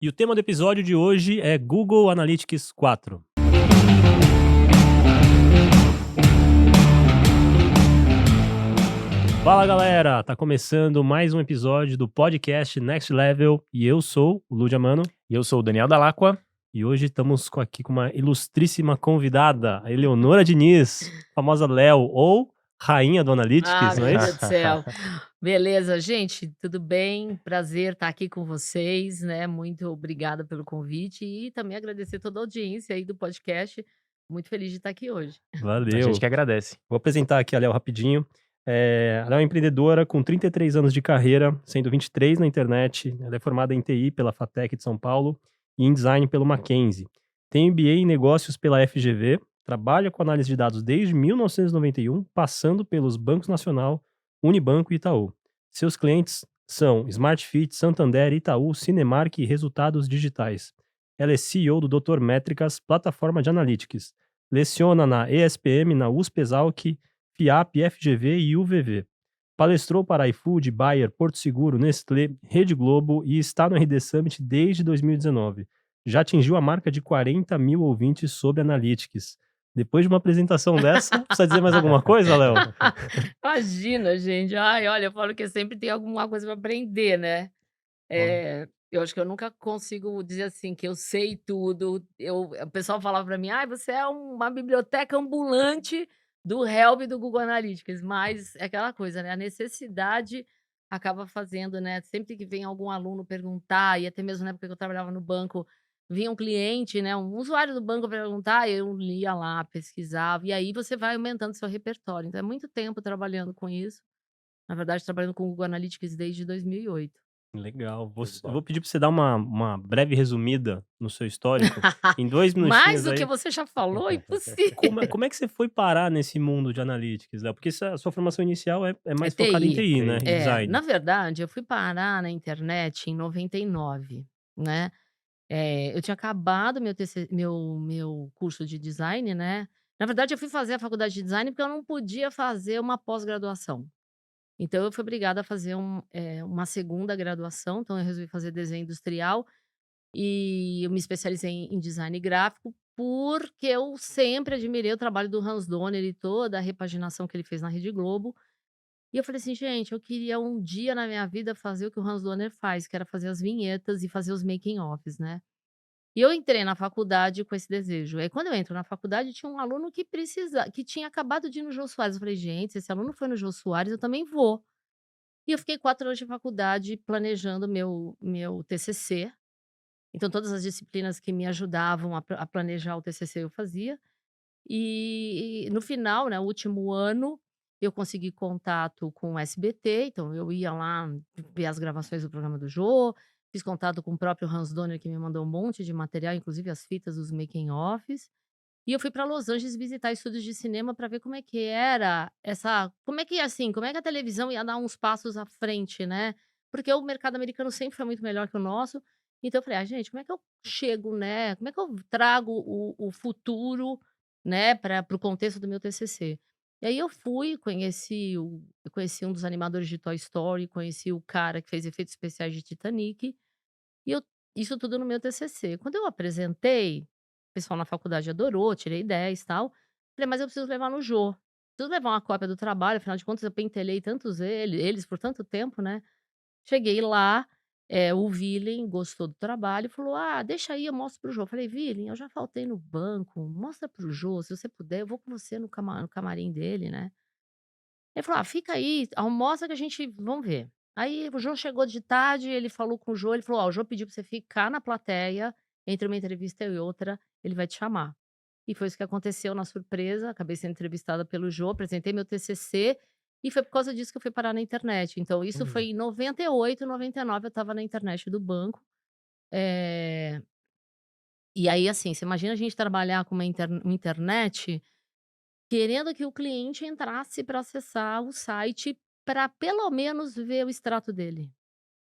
E o tema do episódio de hoje é Google Analytics 4. Fala galera, tá começando mais um episódio do podcast Next Level e eu sou o Ludia Mano. E eu sou o Daniel Dalacqua. E hoje estamos aqui com uma ilustríssima convidada, a Eleonora Diniz, famosa Léo, ou rainha do Analytics, não é Meu Deus isso? do céu. Beleza, gente, tudo bem? Prazer estar aqui com vocês, né? Muito obrigada pelo convite e também agradecer toda a audiência aí do podcast. Muito feliz de estar aqui hoje. A Valeu. gente que agradece. Vou apresentar aqui a Léo rapidinho. Ela é uma empreendedora com 33 anos de carreira, sendo 23 na internet. Ela é formada em TI pela FATEC de São Paulo e em Design pelo Mackenzie. Tem MBA em Negócios pela FGV, trabalha com análise de dados desde 1991, passando pelos Bancos Nacional, Unibanco e Itaú. Seus clientes são Smartfit, Santander, Itaú, Cinemark e Resultados Digitais. Ela é CEO do Dr. Métricas, plataforma de analytics. Leciona na ESPM, na USP Exalc, FIAP, FGV e UVV. Palestrou para iFood, Bayer, Porto Seguro, Nestlé, Rede Globo e está no RD Summit desde 2019. Já atingiu a marca de 40 mil ouvintes sobre Analytics. Depois de uma apresentação dessa, precisa dizer mais alguma coisa, Léo? Imagina, gente. Ai, olha, eu falo que sempre tem alguma coisa para aprender, né? Eu acho que eu nunca consigo dizer assim que eu sei tudo. O pessoal falava para mim, você é uma biblioteca ambulante do Help e do Google Analytics, mas é aquela coisa, né? A necessidade acaba fazendo, né? Sempre que vem algum aluno perguntar, e até mesmo na época que eu trabalhava no banco, vinha um cliente, né? Um usuário do banco perguntar, eu lia lá, pesquisava, e aí você vai aumentando seu repertório. Então, é muito tempo trabalhando com isso. Na verdade, trabalhando com o Google Analytics desde 2008. Legal. Eu vou pedir para você dar uma breve resumida no seu histórico, em 2 Mais minutinhos do que aí. você já falou, impossível. Como é que você foi parar nesse mundo de analytics, Léo? Porque a sua formação inicial é É mais focada em TI. TI, né? Em Na design. verdade, eu fui parar na internet em 99, né. Eu tinha acabado meu curso de design, né. Na verdade, eu fui fazer a faculdade de design, porque eu não podia fazer uma pós-graduação. Então eu fui obrigada a fazer uma segunda graduação, então eu resolvi fazer desenho industrial. E eu me especializei em design gráfico, porque eu sempre admirei o trabalho do Hans Donner e toda a repaginação que ele fez na Rede Globo. E eu falei assim: "Gente, eu queria um dia na minha vida fazer o que o Hans Donner faz, que era fazer as vinhetas e fazer os making offs, né". E eu entrei na faculdade com esse desejo. Aí quando eu entro na faculdade, tinha um aluno que tinha acabado de ir no Jô Soares. Eu falei: "Gente, se esse aluno foi no Jô Soares, eu também vou". E eu fiquei 4 anos de faculdade planejando meu TCC. Então todas as disciplinas que me ajudavam a planejar o TCC eu fazia. E no final, né, o último ano, eu consegui contato com o SBT, então eu ia lá ver as gravações do programa do Jô, fiz contato com o próprio Hans Donner, que me mandou um monte de material, inclusive as fitas dos making offs. E eu fui para Los Angeles visitar estúdios de cinema para ver como é que era como é que a televisão ia dar uns passos à frente, né, porque o mercado americano sempre foi muito melhor que o nosso. Então eu falei: Gente, como é que eu chego, né, como é que eu trago o futuro, né, para o contexto do meu TCC?". E aí eu fui, eu conheci um dos animadores de Toy Story, conheci o cara que fez efeitos especiais de Titanic, e eu isso tudo no meu TCC. Quando eu apresentei, o pessoal na faculdade adorou, tirei 10 e tal. Falei: "Mas eu preciso levar no Jô, preciso levar uma cópia do trabalho, afinal de contas eu pentelhei tantos eles por tanto tempo, né". Cheguei lá, o Willen gostou do trabalho e falou: "Ah, deixa aí, eu mostro para o Jô". Falei: "Willen, eu já faltei no banco, mostra para o Jô, se você puder, eu vou com você no camarim dele, né". Ele falou: fica aí, almoça que a gente vamos ver". Aí o Jô chegou de tarde, ele falou com o Jô, ele falou: "Ó, o Jô pediu pra você ficar na plateia, entre uma entrevista e outra, ele vai te chamar". E foi isso que aconteceu na surpresa, acabei sendo entrevistada pelo Jô, apresentei meu TCC, e foi por causa disso que eu fui parar na internet. Então isso foi em 98, 99 eu estava na internet do banco. Eh, e aí, assim, você imagina a gente trabalhar com uma internet querendo que o cliente entrasse para acessar o site para pelo menos ver o extrato dele,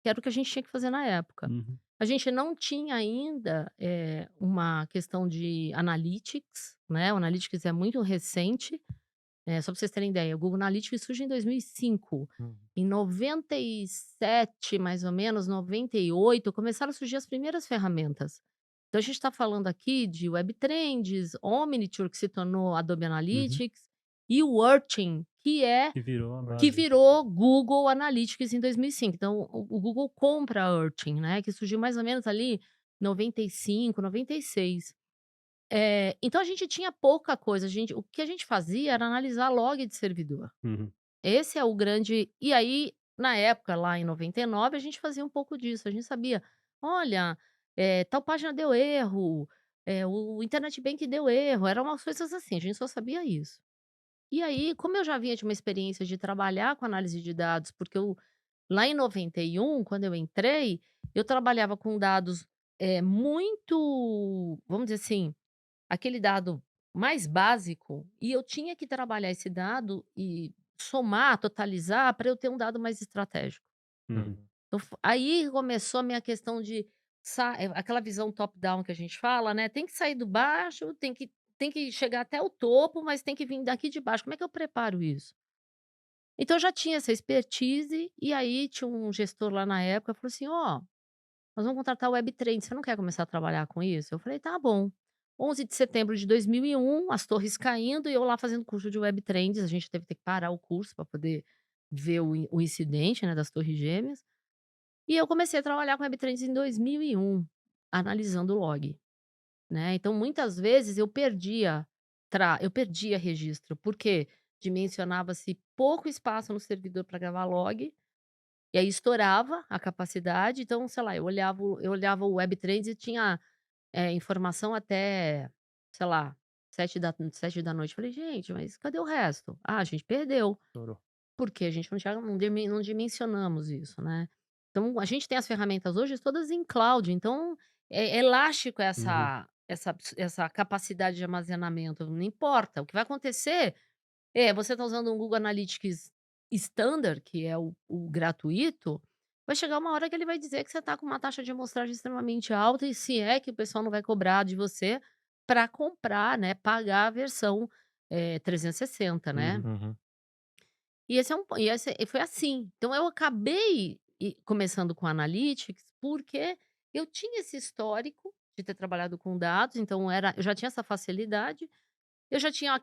que era o que a gente tinha que fazer na época. Uhum. A gente não tinha ainda, uma questão de analytics, né, o analytics é muito recente, Só para vocês terem ideia, o Google Analytics surge em 2005. Uhum. Em 97, mais ou menos, 98, começaram a surgir as primeiras ferramentas. Então a gente está falando aqui de WebTrends, Omniture, que se tornou Adobe Uhum. Analytics, e o Urchin, Que virou a que base. virou Google Analytics em 2005. Então o Google compra a Urchin, né, que surgiu mais ou menos ali 95, 96. Então a gente tinha pouca coisa, o que a gente fazia era analisar log de servidor. Uhum. Esse é o grande. E aí, na época, lá em 99, a gente fazia um pouco disso. A gente sabia: olha, tal página deu erro, o Internet Bank deu erro, eram umas coisas assim, a gente só sabia isso. E aí, como eu já vinha de uma experiência de trabalhar com análise de dados, porque lá em 91, quando eu entrei, eu trabalhava com dados muito, vamos dizer assim, aquele dado mais básico, e eu tinha que trabalhar esse dado e somar, totalizar, para eu ter um dado mais estratégico. Uhum. Então aí começou a minha questão de aquela visão top-down que a gente fala, né, tem que sair do baixo, tem que chegar até o topo, mas tem que vir daqui de baixo. Como é que eu preparo isso? Então eu já tinha essa expertise, e aí tinha um gestor lá na época, falou assim: "Ó, nós vamos contratar o WebTrend, você não quer começar a trabalhar com isso?" Eu falei: "Tá bom". 11 de setembro de 2001, as torres caindo e eu lá fazendo curso de WebTrends, a gente teve que parar o curso para poder ver o incidente, né, das torres gêmeas. E eu comecei a trabalhar com WebTrends em 2001, analisando o log, né. Então muitas vezes eu perdia registro, porque dimensionava-se pouco espaço no servidor para gravar log, e aí estourava a capacidade. Então, sei lá, eu olhava o WebTrends e tinha informação até, sei lá, 7 da noite. Falei: "Gente, mas cadê o resto?". "Ah, a gente perdeu", Estourou. porque a gente não dimensionamos isso, né. Então a gente tem as ferramentas hoje todas em cloud, então é elástico Uhum. essa capacidade de armazenamento, não importa, o que vai acontecer você está usando um Google Analytics Standard, que é o gratuito, vai chegar uma hora que ele vai dizer que você está com uma taxa de amostragem extremamente alta, e se é que o pessoal não vai cobrar de você para comprar, né, pagar a versão, 360, né. Uhum. Uhum. E foi assim. Então eu acabei começando com Analytics, porque eu tinha esse histórico de ter trabalhado com dados, então eu já tinha essa facilidade, eu já tinha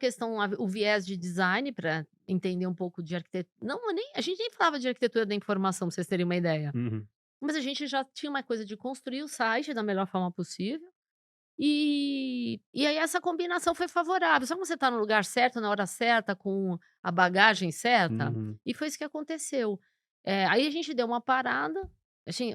o viés de design para entender um pouco de arquitetura. Não, a gente nem falava de arquitetura da informação, pra vocês terem uma ideia. Uhum. Mas a gente já tinha uma coisa de construir o site da melhor forma possível. E aí essa combinação foi favorável. Sabe quando você está no lugar certo, na hora certa, com a bagagem certa? Uhum. E foi isso que aconteceu. Aí a gente deu uma parada, assim,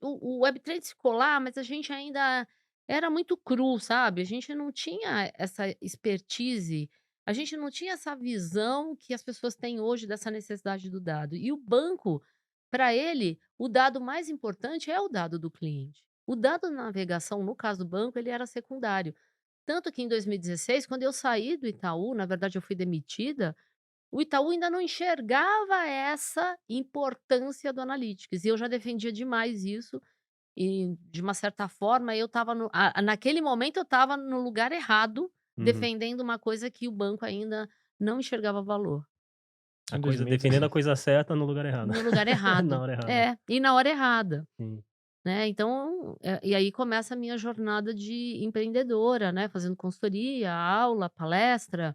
o Web3 ficou lá, mas a gente ainda era muito cru, sabe? A gente não tinha essa expertise, a gente não tinha essa visão que as pessoas têm hoje dessa necessidade do dado. E o banco, para ele, o dado mais importante é o dado do cliente. O dado da navegação, no caso do banco, ele era secundário. Tanto que em 2016, quando eu saí do Itaú, na verdade eu fui demitida, o Itaú ainda não enxergava essa importância do Analytics, e eu já defendia demais isso, e de uma certa forma eu estava naquele momento eu estava no lugar errado, Uhum. defendendo uma coisa que o banco ainda não enxergava valor. Em Defendendo 2016. a coisa certa no lugar errado. No lugar Na errado. hora errada. E na hora errada. Sim. Né, então, e aí começa a minha jornada de empreendedora, né, fazendo consultoria, aula, palestra,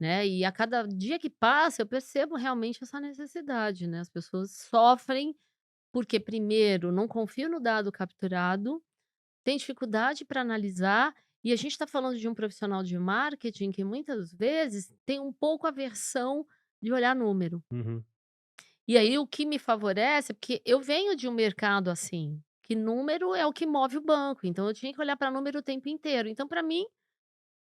né, e a cada dia que passa eu percebo realmente essa necessidade, né, as pessoas sofrem, porque primeiro não confiam no dado capturado, tem dificuldade para analisar, e a gente está falando de um profissional de marketing que muitas vezes tem um pouco aversão de olhar número. Uhum. E aí o que me favorece, porque eu venho de um mercado assim, que número é o que move o banco, então eu tinha que olhar para número o tempo inteiro. Então para mim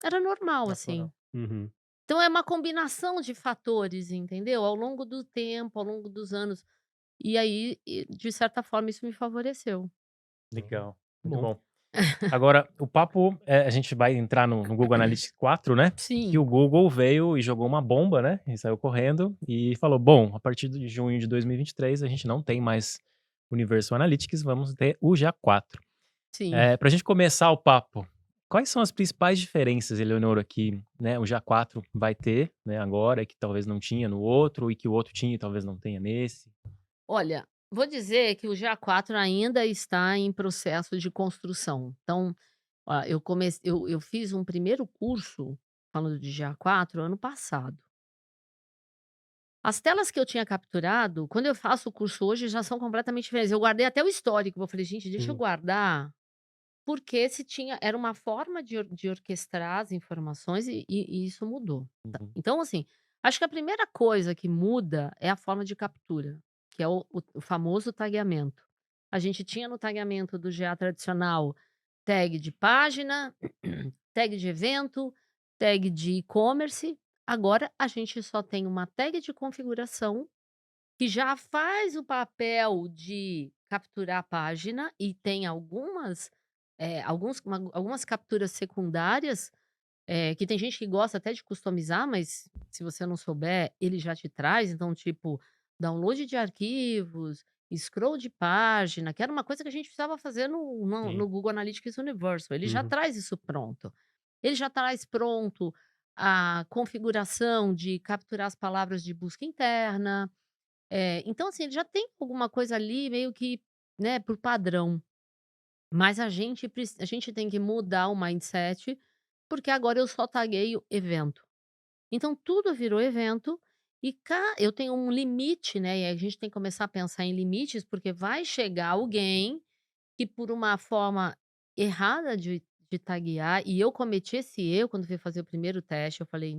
era normal assim. Natural. Uhum. Então é uma combinação de fatores, entendeu? Ao longo do tempo, ao longo dos anos. E aí, de certa forma, isso me favoreceu. Legal, muito Bom. bom. Agora, o papo, a gente vai entrar no Google Analytics 4, né, que Sim, o Google veio e jogou uma bomba, né, e saiu correndo e falou: "Bom, a partir de junho de 2023 a gente não tem mais Universal Analytics, vamos ter o GA4". sim. Pra gente começar o papo, Quais são as principais diferenças, Eleonora, que, né, o GA4 vai ter, né, agora, que talvez não tinha no outro, e que o outro tinha e talvez não tenha nesse? Olha, vou dizer que o GA4 ainda está em processo de construção. Então, ó, eu fiz um primeiro curso, falando de GA4, ano passado. As telas que eu tinha capturado, quando eu faço o curso hoje, já são completamente diferentes. Eu guardei até o histórico, eu falei: "Gente, deixa eu Uhum, guardar", porque se tinha era uma forma de orquestrar as informações e isso mudou. Uhum. Então, assim, acho que a primeira coisa que muda é a forma de captura, que é o famoso tagueamento. A gente tinha no tagueamento do GA tradicional tag de página, tag de evento, tag de e-commerce. Agora a gente só tem uma tag de configuração que já faz o papel de capturar a página e tem algumas capturas secundárias, que tem gente que gosta até de customizar, mas se você não souber, ele já te traz, então, tipo, download de arquivos, scroll de página, que era uma coisa que a gente precisava fazer Sim. no Google Analytics Universal, ele já uhum, traz isso pronto. Ele já traz pronto a configuração de capturar as palavras de busca interna, então, assim, ele já tem alguma coisa ali meio que, né, por padrão. Mas a gente tem que mudar o mindset, porque agora eu só tagueio evento. Então tudo virou evento e eu tenho um limite, né, e a gente tem que começar a pensar em limites, porque vai chegar alguém que por uma forma errada de taguear, e eu cometi esse erro quando fui fazer o primeiro teste, eu falei: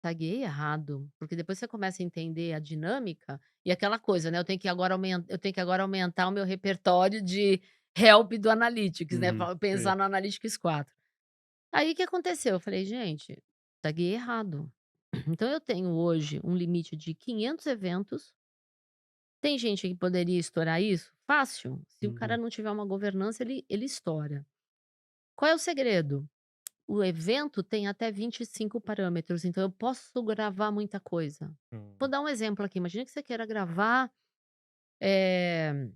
taguei errado", porque depois você começa a entender a dinâmica, e aquela coisa, né, eu tenho que agora aumentar o meu repertório de help do Analytics, né, uhum, sei. pensar no Analytics 4. Aí o que aconteceu? Eu falei: "Gente, taguei errado". Então eu tenho hoje um limite de 500 eventos, tem gente que poderia estourar isso? Fácil, se o cara Uhum, não tiver uma governança ele estoura. Qual é o segredo? O evento tem até 25 parâmetros, então eu posso gravar muita coisa. Vou Hum. dar um exemplo aqui, imagina que você queira gravar, eh,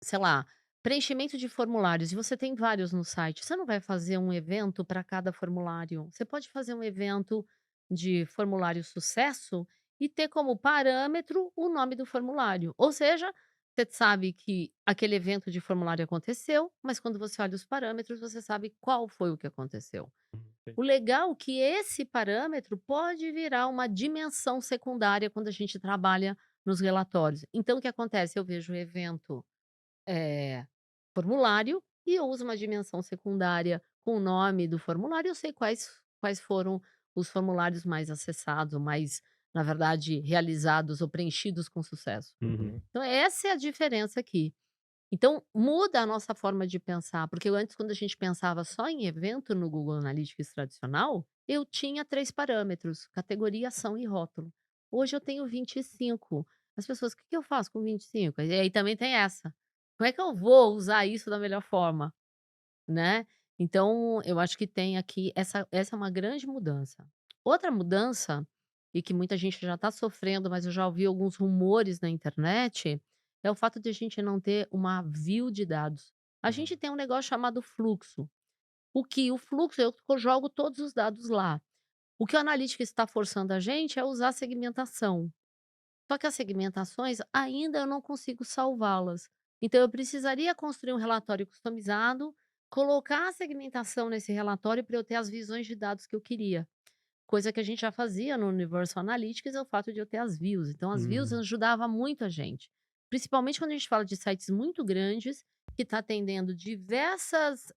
sei lá, preenchimento de formulários e você tem vários no site, você não vai fazer um evento para cada formulário. Você pode fazer um evento de formulário sucesso e ter como parâmetro o nome do formulário. Ou seja, você sabe que aquele evento de formulário aconteceu, mas quando você olha os parâmetros, você sabe qual foi o que aconteceu. sei. O legal é que esse parâmetro pode virar uma dimensão secundária quando a gente trabalha nos relatórios. Então, o que acontece? Eu vejo o evento, formulário, e eu uso uma dimensão secundária com o nome do formulário. Eu sei quais foram os formulários mais acessados, ou mais, na verdade, realizados ou preenchidos com sucesso. Uhum, Uhum. Então, essa é a diferença aqui. Então, muda a nossa forma de pensar, porque antes, quando a gente pensava só em evento no Google Analytics tradicional, eu tinha 3 parâmetros: categoria, ação e rótulo. Hoje eu tenho 25. As pessoas: "O que que eu faço com 25?" E aí também tem essa: "Como é que eu vou usar isso da melhor forma?", né. Então, eu acho que tem aqui essa é uma grande mudança. Outra mudança, e que muita gente já está sofrendo, mas eu já ouvi alguns rumores na internet, é o fato de a gente não ter uma view de dados. A gente Hum. tem um negócio chamado fluxo. O fluxo eu jogo todos os dados lá. O que o Analytics está forçando a gente é usar segmentação. Só que as segmentações ainda eu não consigo salvá-las. Então eu precisaria construir um relatório customizado, colocar a segmentação nesse relatório para eu ter as visões de dados que eu queria. Coisa que a gente já fazia no Universal Analytics é o fato de eu ter as views. Então as views uhum, ajudava muito a gente. Principalmente quando a gente fala de sites muito grandes, que está atendendo diversas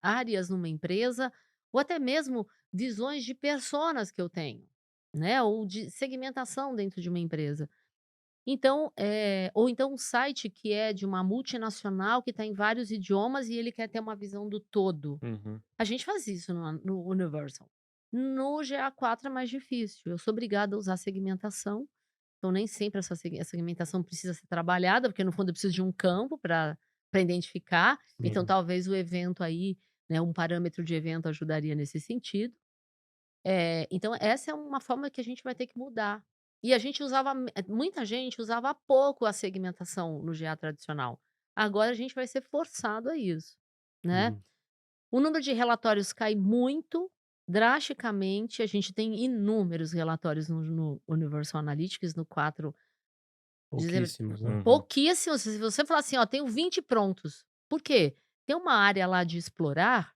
áreas numa empresa, ou até mesmo visões de personas que eu tenho, né? Ou de segmentação dentro de uma empresa. Então, ou então um site que é de uma multinacional que está em vários idiomas e ele quer ter uma visão do todo. Uhum. A gente faz isso no Universal. No GA4 é mais difícil, eu sou obrigada a usar segmentação, então nem sempre a segmentação precisa ser trabalhada, porque no fundo eu preciso de um campo para identificar, então sim. talvez o evento aí, né, um parâmetro de evento ajudaria nesse sentido. Então essa é uma forma que a gente vai ter que mudar. E a gente muita gente usava pouco a segmentação no GA tradicional. Agora a gente vai ser forçado a isso, né. Uhum, O número de relatórios cai muito, drasticamente. A gente tem inúmeros relatórios no Universal Analytics, no 4, dizer Pouquíssimos, né? Uhum. pouquíssimos. Se você falar assim: "Ó, tenho 20 prontos". Por quê? Tem uma área lá de explorar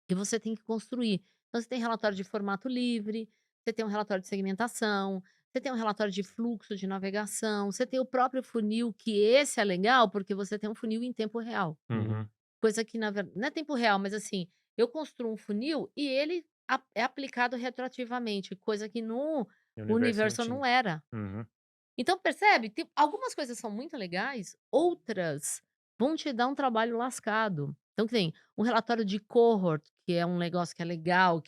que você tem que construir. Então você tem relatório de formato livre, você tem um relatório de segmentação, você tem um relatório de fluxo de navegação, você tem o próprio funil, que esse é legal, porque você tem um funil em tempo real. Uhum. Coisa que não é tempo real, mas assim, eu construo um funil e ele é aplicado retroativamente, coisa que no E o universo não Universal tinha. não era. Uhum. Então percebe, tem algumas coisas são muito legais, outras vão te dar um trabalho lascado. Então tem um relatório de cohort, que é um negócio que é legal,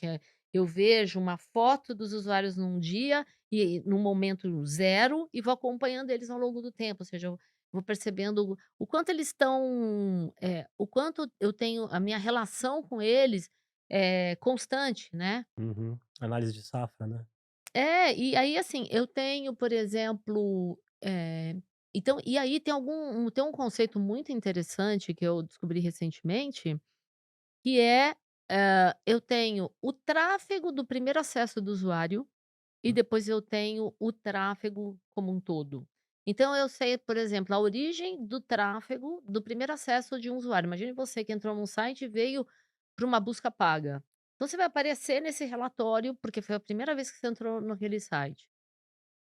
eu vejo uma foto dos usuários num dia e no momento zero e vou acompanhando eles ao longo do tempo, ou seja, eu vou percebendo o quanto eles estão, o quanto eu tenho a minha relação com eles é constante, né. Uhum. Análise de safra, né? É, e aí, assim, eu tenho, por exemplo, então e aí tem um conceito muito interessante que eu descobri recentemente, que é, eu tenho o tráfego do primeiro acesso do usuário e depois eu tenho o tráfego como um todo. Então eu sei, por exemplo, a origem do tráfego do primeiro acesso de um usuário. Imagine você que entrou num site e veio para uma busca paga. Então você vai aparecer nesse relatório, porque foi a primeira vez que você entrou naquele site.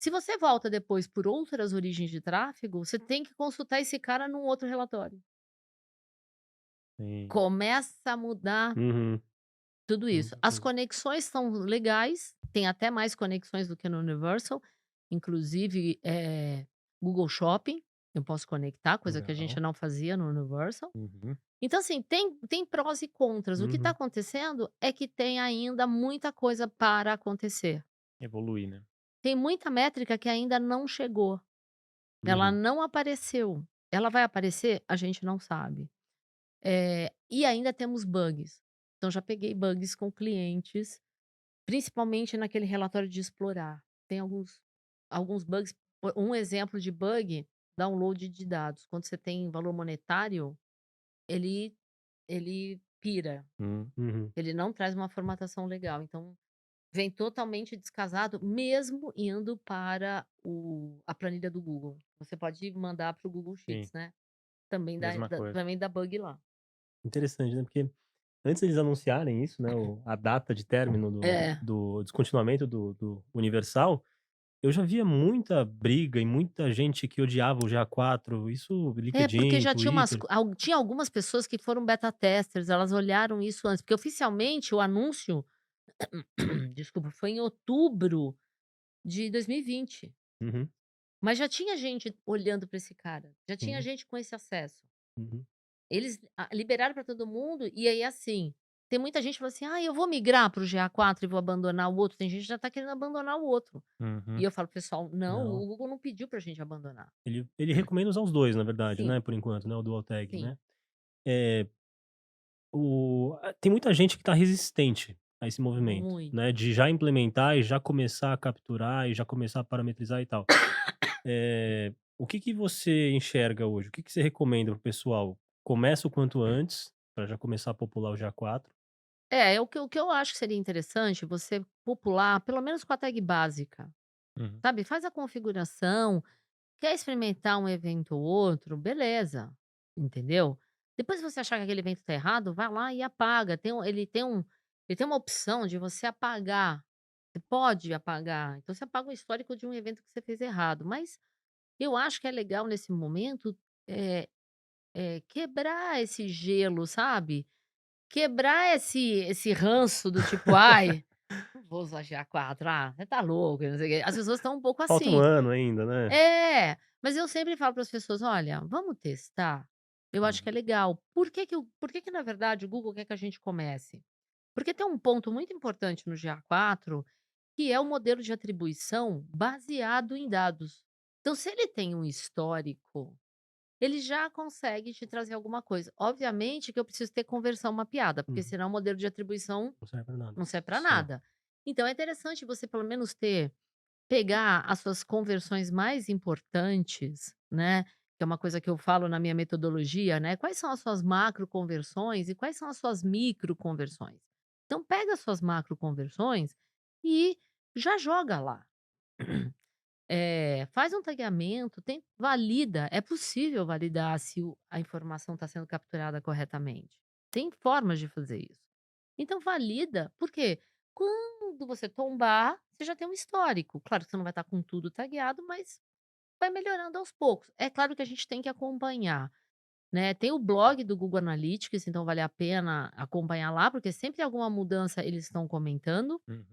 Se você volta depois por outras origens de tráfego, você tem que consultar esse cara num outro relatório. Sim. Começa a mudar Uhum. tudo isso. As Uhum. conexões são legais, tem até mais conexões do que no Universal, inclusive, Google Shopping, eu posso conectar, coisa que a gente Legal. não fazia no Universal. Uhum. Então, assim, tem prós e contras. O que está Uhum. acontecendo é que tem ainda muita coisa para acontecer. Evoluir, né? Tem muita métrica que ainda não chegou. Ela Uhum. não apareceu. Ela vai aparecer? A gente não sabe. E ainda temos bugs. Então já peguei bugs com clientes, principalmente naquele relatório de explorar. Tem alguns bugs. Um exemplo de bug, download de dados. Quando você tem valor monetário, ele ele pira. Uhum. Ele não traz uma formatação legal. Então, vem totalmente descasado, mesmo indo para a planilha do Google. Você pode mandar para o Google Sim, Sheets, né? Também mesma coisa. também dá bug lá. Interessante, né? Porque antes eles anunciarem isso, né, a data de término É. do descontinuamento do Universal, eu já via muita briga e muita gente que odiava o GA4, isso É, porque LinkedIn, já tinha Twitter. tinha algumas pessoas que foram beta testers, elas olharam isso antes, porque oficialmente o anúncio, desculpa, foi em outubro de 2020. Uhum, Mas já tinha gente olhando para esse cara, já tinha uhum, gente com esse acesso. uhum, Eles liberaram para todo mundo, e aí, assim, tem muita gente que falou assim: "Ah, eu vou migrar para o GA4 e vou abandonar o outro", tem gente que já está querendo abandonar o outro. E Uhum. eu falo: "Pessoal, não, não. o Google não pediu pra gente abandonar". Ele recomenda usar os 2 na verdade, Sim, né, por enquanto, né, o dual tag, sim, né. Eh, tem muita gente que tá resistente a esse movimento, muito. né, de já implementar e já começar a capturar e já começar a parametrizar e tal. O que que você enxerga hoje? O que que você recomenda para o pessoal? Começa o quanto antes, para já começar a popular o GA4. É, o que eu acho que seria interessante você popular, pelo menos com a tag básica, Uhum. sabe, faz a configuração, quer experimentar um evento ou outro, beleza, entendeu. Depois se você achar que aquele evento está errado, vai lá e apaga, ele tem uma opção de você apagar, você pode apagar, então você apaga o histórico de um evento que você fez errado, mas eu acho que é legal nesse momento, eh quebrar esse gelo, sabe. Quebrar esse ranço do tipo: "Ai, não vou usar GA4, você tá louco, não sei o quê". As pessoas estão um pouco Falta um assim. ano ainda, né. É, mas eu sempre falo para as pessoas: "Olha, vamos testar?". Eu acho que é Uhum, legal. Por que que na verdade o Google quer que a gente comece? Porque tem um ponto muito importante no GA4, que é o modelo de atribuição baseado em dados. Então se ele tem um histórico, ele já consegue te trazer alguma coisa. Obviamente que eu preciso ter conversão mapeada, porque uhum. senão o modelo de atribuição Não serve pra nada. não serve para Sim. nada. Então é interessante você pelo menos pegar as suas conversões mais importantes, né, que é uma coisa que eu falo na minha metodologia, né? Quais são as suas macro conversões e quais são as suas micro conversões? Então, pega as suas macro conversões e já joga lá. Faz um tagueamento, valida. É possível validar se a informação está sendo capturada corretamente. Tem formas de fazer isso. Então, valida, porque quando você tombar, você já tem um histórico. Claro que você não vai estar com tudo tagueado, mas vai melhorando aos poucos. É claro que a gente tem que acompanhar, né? Tem o blog do Google Analytics, então vale a pena acompanhar lá, porque sempre alguma mudança eles estão comentando. Uhum.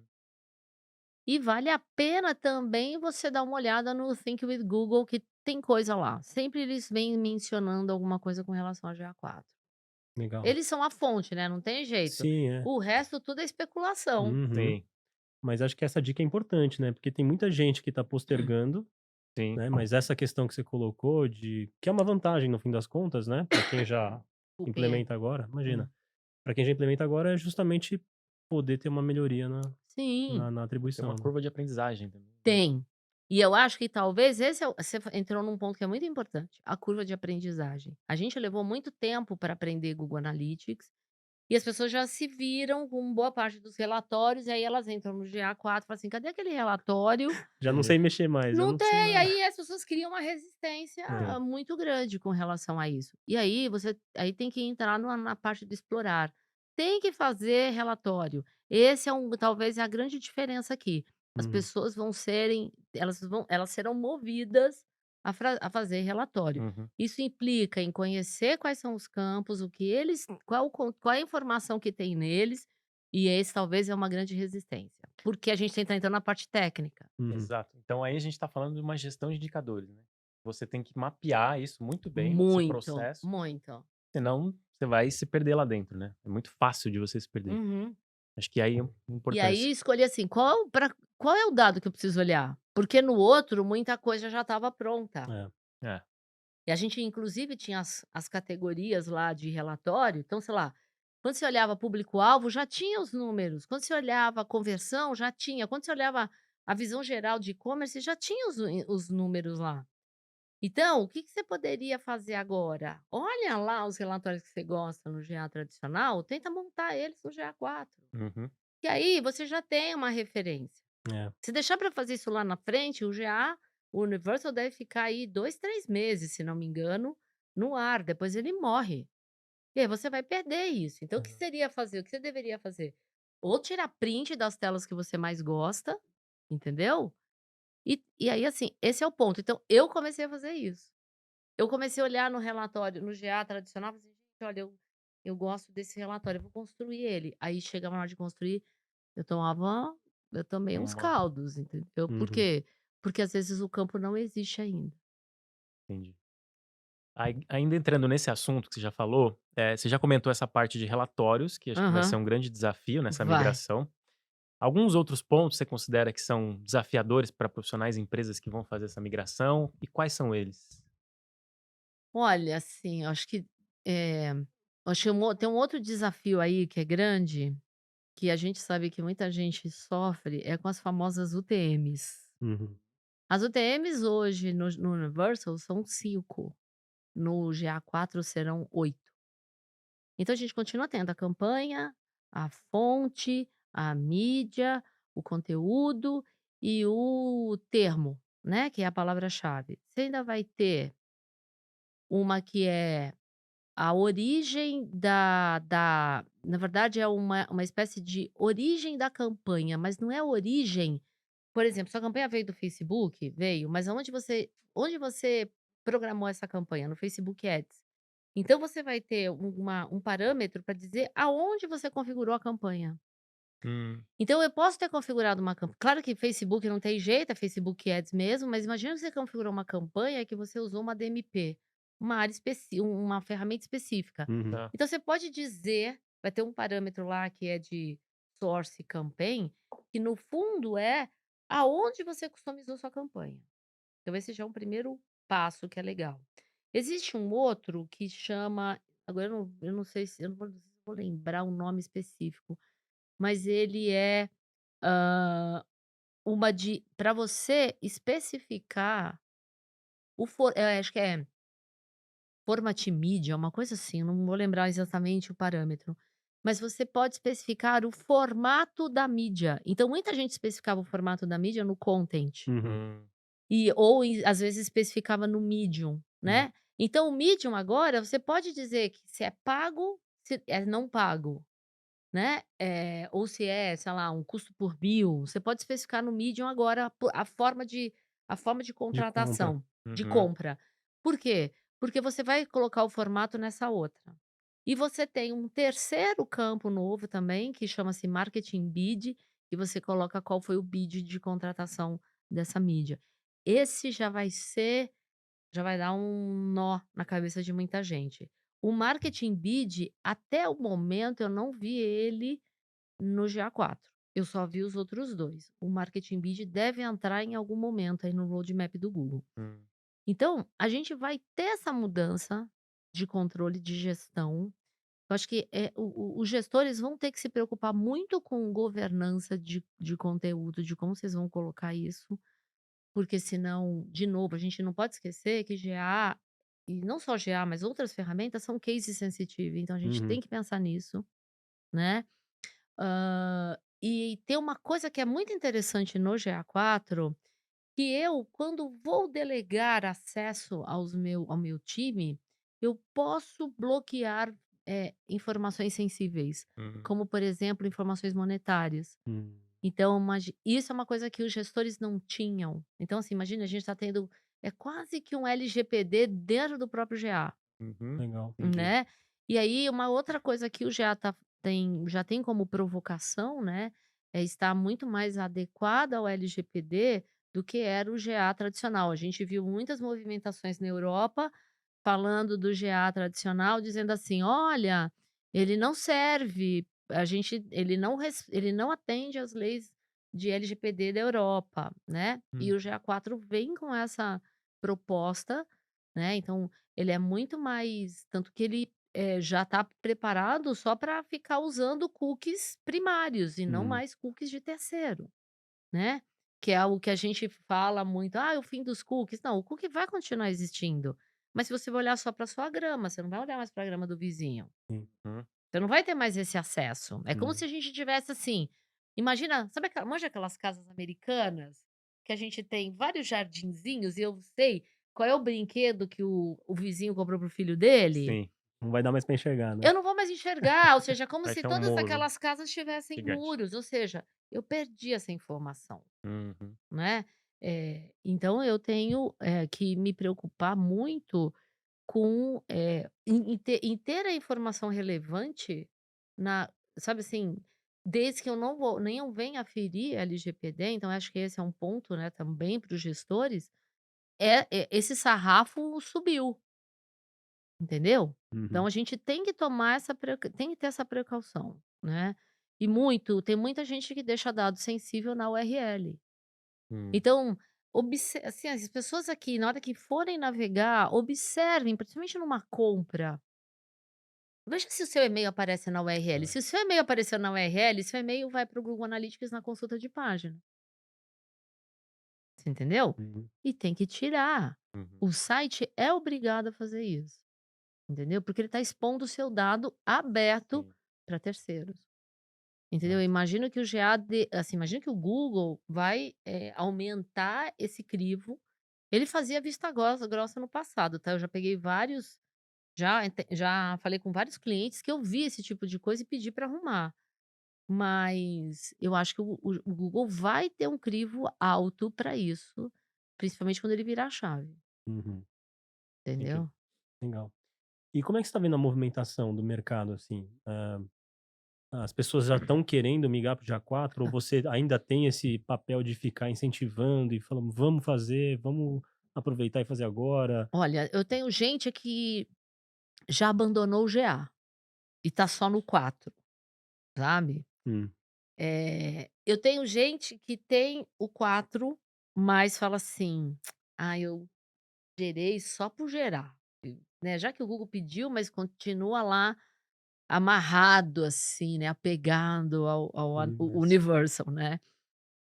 E vale a pena também você dar uma olhada no Think with Google, que tem coisa lá. Sempre eles vêm mencionando alguma coisa com relação a GA4. Legal. Eles são a fonte, né? Não tem jeito. Sim, é. O resto tudo é especulação. Uhum. Sim, Mas acho que essa dica é importante, né? Porque tem muita gente que tá postergando, sim. né? Mas essa questão que você colocou que é uma vantagem no fim das contas, né? Para quem já O quê? implementa agora, Hum. imagina. Para quem já implementa agora é justamente poder ter uma melhoria Sim, na Tem uma atribuição, né? curva de aprendizagem também, né? tem. E eu acho que talvez esse você entrou num ponto que é muito importante, a curva de aprendizagem. A gente levou muito tempo para aprender Google Analytics. E as pessoas já se viram com boa parte dos relatórios, e aí elas entram no GA4 e falam assim: "Cadê aquele relatório?". Já não sei mexer mais, eu Não não sei tem, nada. aí as pessoas criam uma resistência É. muito grande com relação a isso. E aí aí tem que entrar na parte do explorar. Tem que fazer relatório. Esse é talvez é a grande diferença aqui. As Uhum. pessoas elas serão movidas a fazer relatório. Uhum. Isso implica em conhecer quais são os campos, o que eles qual é a informação que tem neles, e esse talvez é uma grande resistência, porque a gente está entrando na parte técnica. Uhum. Exato. Então aí a gente está falando de uma gestão de indicadores, né? Você tem que mapear isso muito bem, esse Muito, processo, muito. senão você vai se perder lá dentro, né? É muito fácil de você se perder. Uhum. Acho que aí é E importância. aí escolher assim, qual é o dado que eu preciso olhar? Porque no outro muita coisa já estava pronta. É. É. E a gente inclusive tinha as categorias lá de relatório, então sei lá, quando você olhava público-alvo já tinha os números, quando você olhava conversão já tinha, quando você olhava a visão geral de e-commerce já tinha os números lá. Então, o que que você poderia fazer agora? Olha lá os relatórios que você gosta no GA tradicional, tenta montar eles no GA4. Uhum. E aí você já tem uma referência. É. Se deixar para fazer isso lá na frente, o Universal deve ficar aí 2, 3 meses, se não me engano, no ar, depois ele morre. E aí você vai perder isso. Então o que Uhum. seria fazer? O que você deveria fazer? Ou tirar print das telas que você mais gosta, entendeu? E aí, assim, esse é o ponto. Então eu comecei a fazer isso. Eu comecei a olhar no relatório, no GA tradicional, falei assim: "Gente, olha, eu gosto desse relatório, eu vou construir ele". Aí chegava na hora de construir, eu tomava eu tomei uns Uma caldos, entendeu. Por Uhum. quê? Porque às vezes o campo não existe ainda. Entendi. Aí, ainda entrando nesse assunto que você já falou, você já comentou essa parte de relatórios, que acho que vai ser Aham. um grande desafio nessa Vai. migração. Alguns outros pontos você considera que são desafiadores para profissionais e empresas que vão fazer essa migração, e quais são eles? Olha, assim, eu acho que, acho que tem um outro desafio aí que é grande, que a gente sabe que muita gente sofre, é com as famosas UTMs. Uhum. As UTMs hoje no Universal são 5, no GA4 serão 8. Então a gente continua tendo a campanha, a fonte, a mídia, o conteúdo e o termo, né, que é a palavra-chave. Você ainda vai ter uma que é a origem na verdade é uma espécie de origem da campanha, mas não é a origem, por exemplo, sua campanha veio do Facebook? Veio, mas onde você programou essa campanha? No Facebook Ads. Então você vai ter um parâmetro para dizer aonde você configurou a campanha. Hum, Então eu posso ter configurado uma campanha, claro que Facebook não tem jeito, é Facebook Ads mesmo, mas imagina que você configurou uma campanha que você usou uma DMP, uma área uma ferramenta específica. Uhum. tá. Então você pode dizer, vai ter um parâmetro lá que é de source campaign, que no fundo é aonde você customizou sua campanha. Então esse já é um primeiro passo que é legal. Existe um outro que chama, agora eu não sei se eu não vou lembrar o nome específico, mas ele é, hã, uma de para você especificar acho que é format media, uma coisa assim, não vou lembrar exatamente o parâmetro, mas você pode especificar o formato da mídia. Então muita gente especificava o formato da mídia no content. Uhum. Hum, Às vezes especificava no Medium, Hum. né. Então o Medium agora você pode dizer que se é pago, se é não pago, né, ou se é, sei lá, um custo por mil, você pode especificar no Medium agora a forma de De compra. contratação, de uhum, compra. Por quê? Porque você vai colocar o formato nessa outra. E você tem um terceiro campo novo também, que chama-se marketing bid, que você coloca qual foi o bid de contratação dessa mídia. Esse já vai dar um nó na cabeça de muita gente. O marketing bid, até o momento, eu não vi ele no GA4. Eu só vi os outros 2. O marketing bid deve entrar em algum momento aí no roadmap do Google. hum, Então, a gente vai ter essa mudança de controle de gestão. Eu acho que os gestores vão ter que se preocupar muito com governança de conteúdo, de como vocês vão colocar isso, porque senão, de novo, a gente não pode esquecer que GA, e não só GA, mas outras ferramentas são case sensitive, então a gente Uhum. tem que pensar nisso, né. E tem uma coisa que é muito interessante no GA4, que eu, quando vou delegar acesso ao meu time, eu posso bloquear, informações sensíveis, hum, como, por exemplo, informações monetárias. Hum. Então, isso é uma coisa que os gestores não tinham. Então, assim, imagina, a gente está tendo quase que um LGPD dentro do próprio GA. uhum, Legal. entendi. Né. E aí uma outra coisa que o GA já tem como provocação, né, é estar muito mais adequada ao LGPD do que era o GA tradicional. A gente viu muitas movimentações na Europa falando do GA tradicional, dizendo assim: "Olha, ele não serve, ele não atende às leis de LGPD da Europa", né. E Hum, o GA4 vem com essa proposta, né, então ele é muito mais tanto que ele, já está preparado só para ficar usando cookies primários e não Uhum. mais cookies de terceiro, né. Que é o que a gente fala muito: "Ah, o fim dos cookies". Não, o cookie vai continuar existindo, mas se você vai olhar só para sua grama, você não vai olhar mais para a grama do vizinho. Sim. uhum, Você não vai ter mais esse acesso. É como Hum. se a gente tivesse assim, imagina, sabe manja aquelas casas americanas, que a gente tem vários jardinzinhos e eu sei qual é o brinquedo que o vizinho comprou para o filho dele? sim, Não vai dar mais pra enxergar, né? Eu não vou mais enxergar, ou seja, como vai se ser um todas muro aquelas casas tivessem gigante. muros, ou seja, eu perdi essa informação, Uhum, né. Então eu tenho, que me preocupar muito com, em ter a informação relevante na sabe assim, desde que eu não vou nem eu venha ferir LGPD, então acho que esse é um ponto, né, também para os gestores, esse sarrafo subiu, entendeu? Então Uhum. a gente tem que tomar tem que ter essa precaução, né. Tem muita gente que deixa dado sensível na URL. hum, Então, assim, as pessoas aqui, na hora que forem navegar, observem, principalmente numa compra. Veja se o seu e-mail aparece na URL. Tá. Se o seu e-mail apareceu na URL, seu e-mail vai para o Google Analytics na consulta de página. Você entendeu? Uhum. E tem que tirar. uhum, O site é obrigado a fazer isso, entendeu? Porque ele está expondo o seu dado aberto sim, para terceiros. Entendeu? ah, Imagino que o GA assim, imagino que o Google vai, aumentar esse crivo. Ele fazia vista grossa no passado, tá? Eu já peguei vários já falei com vários clientes que eu vi esse tipo de coisa e pedi para arrumar. Mas eu acho que o Google vai ter um crivo alto para isso, principalmente quando ele virar a chave, Uhum. Entendi. entendeu? Legal. E como é que você tá vendo a movimentação do mercado, assim? As pessoas já estão querendo migrar para o GA4 ou você ainda tem esse papel de ficar incentivando e falando: "Vamos fazer, vamos aproveitar e fazer agora"? Olha, eu tenho gente que já abandonou o GA e tá só no 4, sabe? Hum. Eu tenho gente que tem o 4, mas fala assim: "Ah, eu gerei só por gerar", né, já que o Google pediu, mas continua lá amarrado, assim, né, apegado ao Mas Universal, né.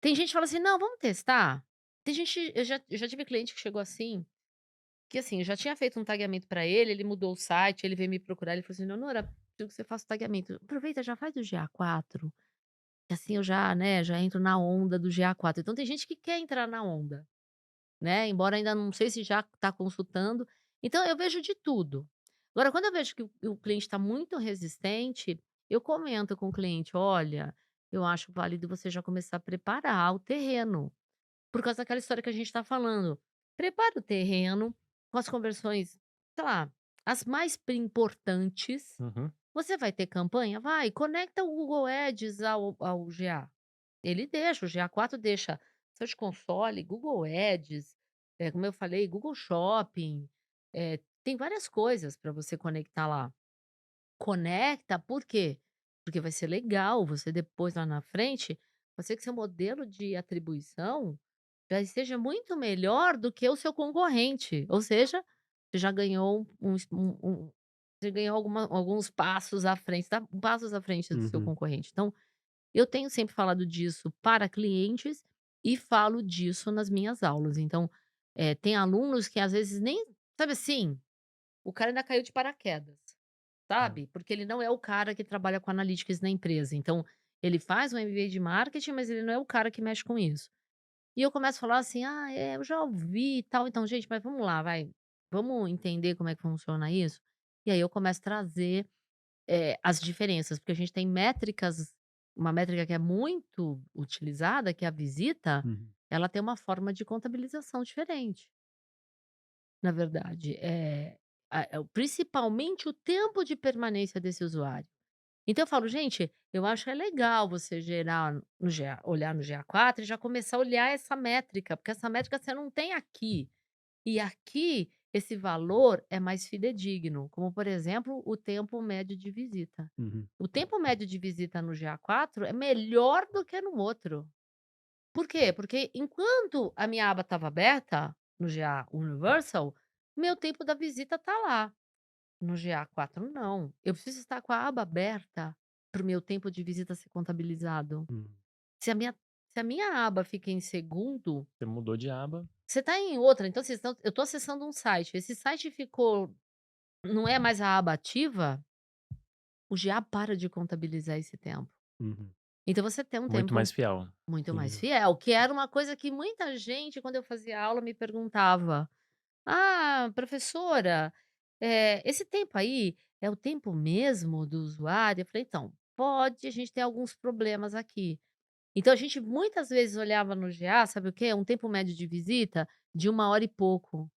Tem gente que fala assim: "Não, vamos testar". Tem gente eu já tive cliente que chegou assim que assim, eu já tinha feito um tagueamento para ele, ele mudou o site, ele veio me procurar, ele falou assim: "Leonora, preciso que você faça o tagueamento. Aproveita, já faz o GA4, que assim eu já, né, já entro na onda do GA4". Então tem gente que quer entrar na onda, né, embora ainda não sei se já está consultando. Então eu vejo de tudo. Agora quando eu vejo que o cliente está muito resistente, eu comento com o cliente: "Olha, eu acho válido você já começar a preparar o terreno". Por causa daquela história que a gente está falando. Prepara o terreno com as conversões, sei lá, as mais importantes. Uhum. Você vai ter campanha? Vai, conecta o Google Ads ao GA. Ele deixa, o GA4 deixa Search Console, Google Ads, como eu falei, Google Shopping, tem várias coisas para você conectar lá. Conecta, por quê? Porque vai ser legal você depois lá na frente, você que seu modelo de atribuição já esteja muito melhor do que o seu concorrente, ou seja, você já ganhou você ganhou alguns passos à frente, tá passos à frente do seu Uhum. concorrente. Então, eu tenho sempre falado disso para clientes e falo disso nas minhas aulas. Então, tem alunos que às vezes nem sabe assim, o cara ainda caiu de paraquedas. Tá. Sabe, porque ele não é o cara que trabalha com analytics na empresa, então, ele faz um MBA de marketing, mas ele não é o cara que mexe com isso. E eu começo a falar assim: "Ah, eu já ouvi e tal, então gente, mas vamos lá, vai, vamos entender como é que funciona isso?". E aí eu começo a trazer, as diferenças, porque a gente tem métricas, uma métrica que é muito utilizada, que é a visita, Uhum. ela tem uma forma de contabilização diferente, na verdade. Principalmente o tempo de permanência desse usuário. Então eu falo: "Gente, eu acho que é legal você gerar no GA olhar no GA4 e já começar a olhar essa métrica, porque essa métrica você não tem aqui. E aqui, esse valor é mais fidedigno", como, por exemplo, o tempo médio de visita. Uhum. O tempo médio de visita no GA4 é melhor do que no outro. Por quê? Porque enquanto a minha aba estava aberta, no GA Universal, meu tempo da visita está lá. No GA4 não, eu preciso estar com a aba aberta para o meu tempo de visita ser contabilizado. Uhum. Se a minha se a minha aba fica em segundo, Você mudou de aba. você está em outra, então eu estou acessando um site, esse site ficou não é mais a aba ativa, o GA para de contabilizar esse tempo. Uhum. Então você tem um Muito tempo mais fiel. muito mais Entendi. fiel, que era uma coisa que muita gente, quando eu fazia aula, me perguntava: "Ah, professora, esse tempo aí é o tempo mesmo do usuário?". Eu falei: "Então, pode, a gente tem alguns problemas aqui". Então a gente muitas vezes olhava no GA, sabe o quê? Um tempo médio de visita de 1 hora e pouco.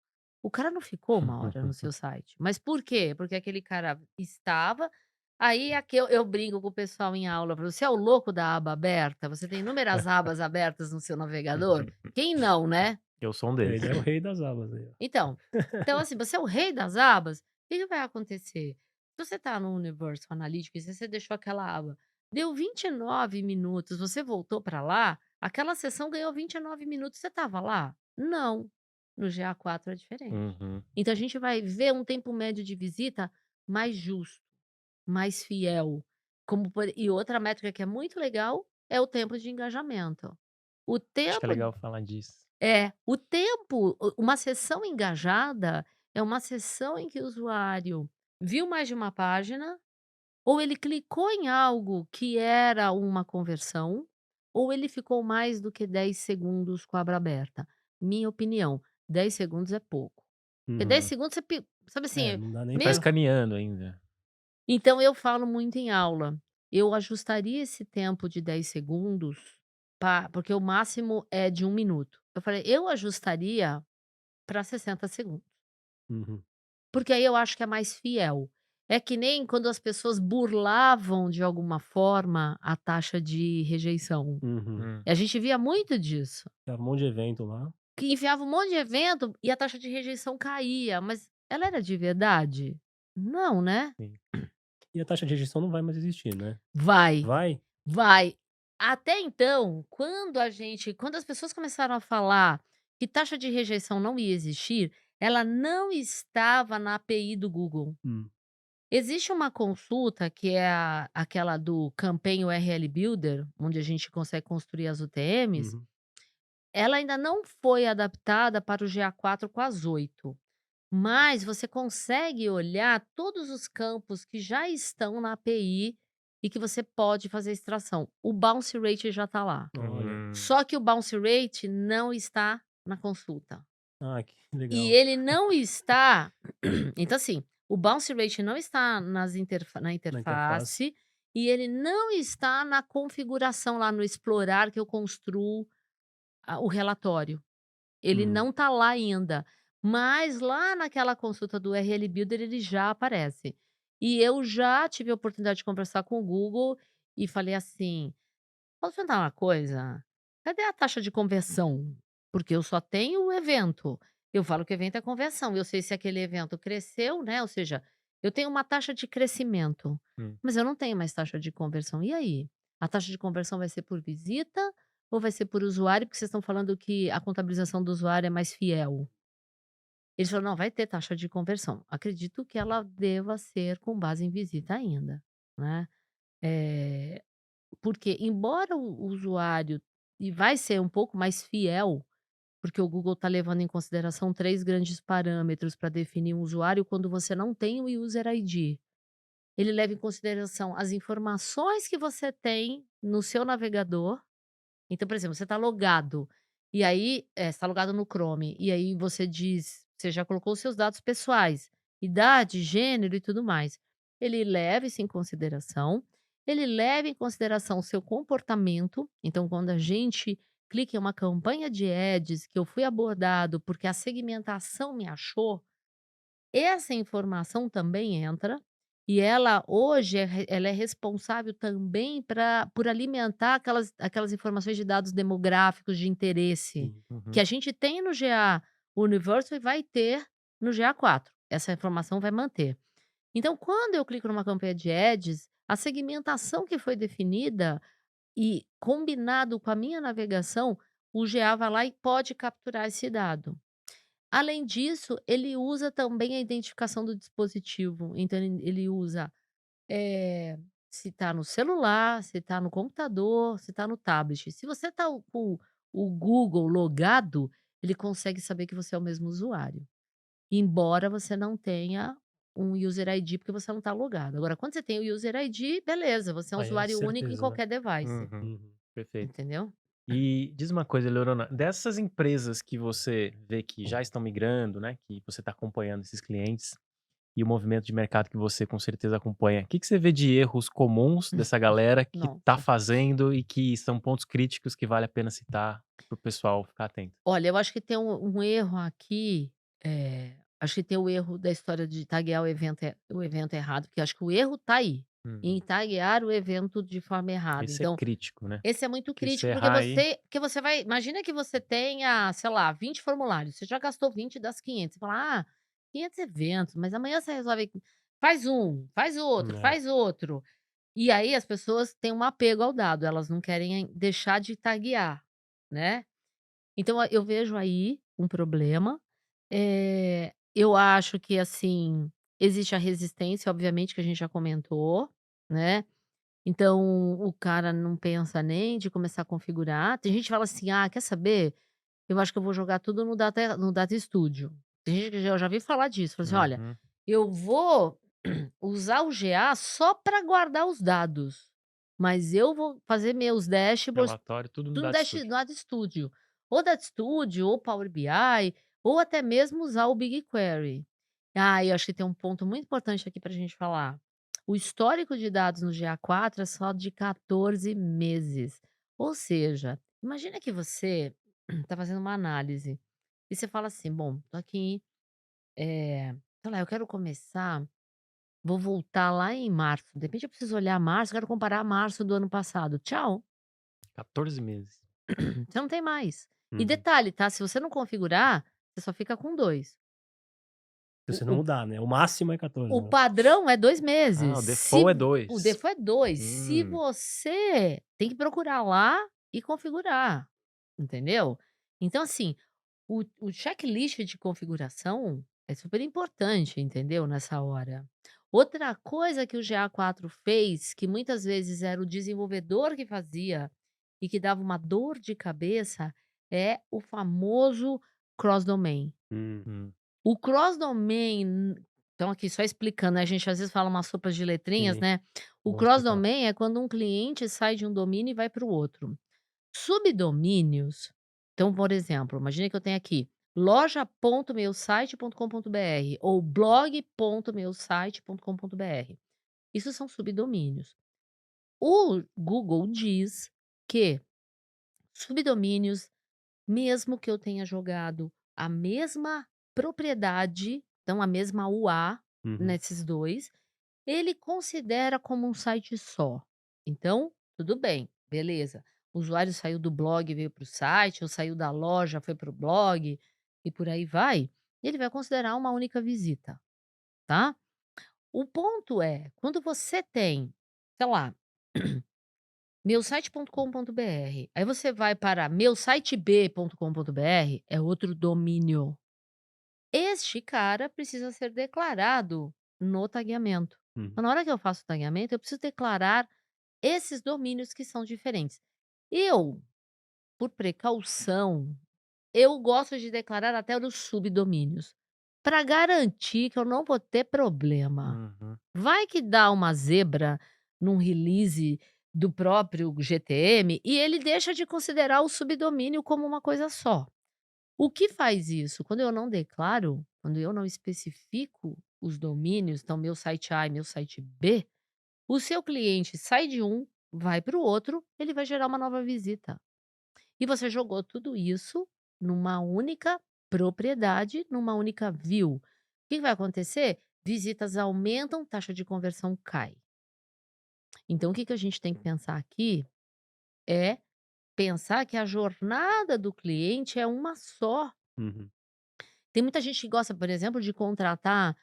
O cara não ficou 1 hora no seu site. Mas por quê? Porque aquele cara estava, aí aqui eu brinco com o pessoal em aula, "Você é o louco da aba aberta? Você tem inúmeras abas abertas no seu navegador?". Quem não, né? Eu sou um Ele desses. é o rei das abas aí, ó. Então então assim, você é o rei das abas, o que que vai acontecer? Se você está no Universal Analytics e você deixou aquela aba, deu 29 minutos, você voltou para lá, aquela sessão ganhou 29 minutos, você estava lá? Não. No GA4 é diferente. Uhum. Então a gente vai ver um tempo médio de visita mais justo, mais fiel, e outra métrica que é muito legal é o tempo de engajamento. O Acho que é tempo legal falar disso. uma sessão engajada é uma sessão em que o usuário viu mais de uma página, ou ele clicou em algo que era uma conversão, ou ele ficou mais do que 10 segundos com a aba aberta. Minha opinião, 10 segundos é pouco. Porque 10 Uhum. segundos sabe É, assim, não dá nem Tá mesmo. pra. escaneando ainda. Então eu falo muito em aula, eu ajustaria esse tempo de 10 segundos, porque o máximo é de 1 minuto. Eu falei: "Eu ajustaria para 60 segundos". Uhum. Porque aí eu acho que é mais fiel. É que nem quando as pessoas burlavam de alguma forma a taxa de rejeição. Uhum. Hum. E a gente via muito disso, Tava um monte de evento lá. que enfiava um monte de evento e a taxa de rejeição caía, mas ela era de verdade? Não, né? Sim. E a taxa de rejeição não vai mais existir, né? Vai, Vai? vai. Até então, quando as pessoas começaram a falar que taxa de rejeição não ia existir, ela não estava na API do Google. Hum. Existe uma consulta que é aquela do Campaign URL Builder, onde a gente consegue construir as UTMs, Uhum. ela ainda não foi adaptada para o GA4 com as 8. mas você consegue olhar todos os campos que já estão na API e que você pode fazer extração. O bounce rate já está lá. Olha. Só que o bounce rate não está na consulta. Ah, que E legal. ele não está. Então, assim, o bounce rate não está na Na interface. interface e ele não está na configuração lá no explorar que eu construo o relatório. Ele Hum. não está lá ainda, mas lá naquela consulta do URL Builder ele já aparece. E eu já tive a oportunidade de conversar com o Google e falei assim: "Posso perguntar uma coisa? Cadê a taxa de conversão? Porque eu só tenho o evento. Eu falo que o evento é conversão, eu sei se aquele evento cresceu, né, ou seja, eu tenho uma taxa de crescimento, Hum. mas eu não tenho mais taxa de conversão. E aí? A taxa de conversão vai ser por visita ou vai ser por usuário? Porque vocês estão falando que a contabilização do usuário é mais fiel". Eles falaram: "Não, vai ter taxa de conversão". Acredito que ela deva ser com base em visita ainda, né. Eh Porque embora o usuário e vai ser um pouco mais fiel, porque o Google está levando em consideração 3 grandes parâmetros para definir um usuário quando você não tem o user ID. Ele leva em consideração as informações que você tem no seu navegador. Então, por exemplo, você está logado, e aí, você está logado no Chrome, e aí você já colocou os seus dados pessoais, idade, gênero e tudo mais. Ele leva isso em consideração, ele leva em consideração o seu comportamento, então quando a gente clica em uma campanha de ads que eu fui abordado porque a segmentação me achou, essa informação também entra, e ela hoje ela é responsável também por alimentar aquelas informações de dados demográficos de interesse, Sim. que Uhum. a gente tem no GA Universal e vai ter no GA4. Essa informação vai manter. Então, quando eu clico numa campanha de ads, a segmentação que foi definida e combinado com a minha navegação, o GA vai lá e pode capturar esse dado. Além disso, ele usa também a identificação do dispositivo. Então ele usa, se está no celular, se está no computador, se está no tablet. Se você está com o Google logado, ele consegue saber que você é o mesmo usuário, embora você não tenha um user ID, porque você não está logado. Agora, quando você tem o user ID, beleza, você é um Aí é usuário único em certeza, né? qualquer device, Uhum. Uhum. Perfeito. entendeu? E diz uma coisa, Leonona, dessas empresas que você vê que já estão migrando, né, que você está acompanhando esses clientes e o movimento de mercado que você com certeza acompanha, o que que você vê de erros comuns dessa galera que está Nossa. fazendo e que são pontos críticos que vale a pena citar para o pessoal ficar atento? Olha, eu acho que tem um erro aqui, acho que tem o erro da história de taguear o evento errado, porque eu acho que o erro tá aí, em Uhum. taguear o evento de forma errada. Esse é Então, crítico, né? esse é muito Que se crítico, porque errar aí, você vai imagina que você tenha, sei lá, 20 formulários, você já gastou 20 das 500, você fala: "Ah, 500 eventos, mas amanhã você resolve faz um, É. faz outro". E aí as pessoas têm um apego ao dado, elas não querem deixar de taguear, né. Então eu vejo aí um problema, eu acho que, assim, existe a resistência, obviamente, que a gente já comentou, né, então o cara não pensa nem de começar a configurar. Tem gente que fala assim: "Ah, quer saber? Eu acho que eu vou jogar tudo no Data Studio". Tem gente que eu já vi falar disso, fala assim: "Olha, uhum, eu vou usar o GA só para guardar os dados, mas eu vou fazer meus dashboards relatório, tudo no tudo Data Studio. no Data Studio, ou Data Studio, ou Power BI, ou até mesmo usar o BigQuery". Ah, eu acho que tem um ponto muito importante aqui para a gente falar. O histórico de dados no GA4 é só de 14 meses. Ou seja, imagina que você está fazendo uma análise e você fala assim: "Bom, tô aqui, sei lá, eu quero começar, vou voltar lá em março, de repente eu preciso olhar março, quero comparar março do ano passado". Tchau. 14 meses. Você não tem mais. E Uhum. detalhe, tá, se você não configurar, você só fica com 2. Se O você não o mudar, né? O máximo é 14, o né? padrão é 2 Ah, meses. o Se default é o 2. default é 2. Se Hum, você tem que procurar lá e configurar, entendeu? Então, assim, o checklist de configuração é super importante, entendeu, nessa hora. Outra coisa que o GA4 fez, que muitas vezes era o desenvolvedor que fazia e que dava uma dor de cabeça, é o famoso cross domain. Hum. hum. O cross-domain, então aqui só explicando, né, a gente às vezes fala umas sopas de letrinhas, Sim, né. O bom explicar. cross-domain é quando um cliente sai de um domínio e vai para o outro. Subdomínios, então, por exemplo, imagina que eu tenho aqui loja.meusite.com.br ou blog.meusite.com.br. Isso são subdomínios. O Google diz que subdomínios, mesmo que eu tenha jogado a mesma propriedade, então a mesma UA Uhum. nesses 2, ele considera como um site só. Então, tudo bem, beleza. O usuário saiu do blog e veio para o site, ou saiu da loja, foi para o blog, e por aí vai, ele vai considerar uma única visita, tá. O ponto é, quando você tem, sei lá, meusite.com.br, aí você vai para meusiteb.com.br, é outro domínio. Este cara precisa ser declarado no tagueamento. Uhum. Então, na hora que eu faço o tagueamento, eu preciso declarar esses domínios que são diferentes. Eu, por precaução, eu gosto de declarar até os subdomínios, para garantir que eu não vou ter problema. Uhum. Vai que dá uma zebra num release do próprio GTM e ele deixa de considerar o subdomínio como uma coisa só. O que faz isso? Quando eu não declaro, quando eu não especifico os domínios, então meu site A e meu site B, o seu cliente sai de um, vai para o outro, ele vai gerar uma nova visita. E você jogou tudo isso numa única propriedade, numa única view. O que vai acontecer? Visitas aumentam, taxa de conversão cai. Então, o que a gente tem que pensar aqui é pensar que a jornada do cliente é uma só. Uhum. Tem muita gente que gosta, por exemplo, de contratar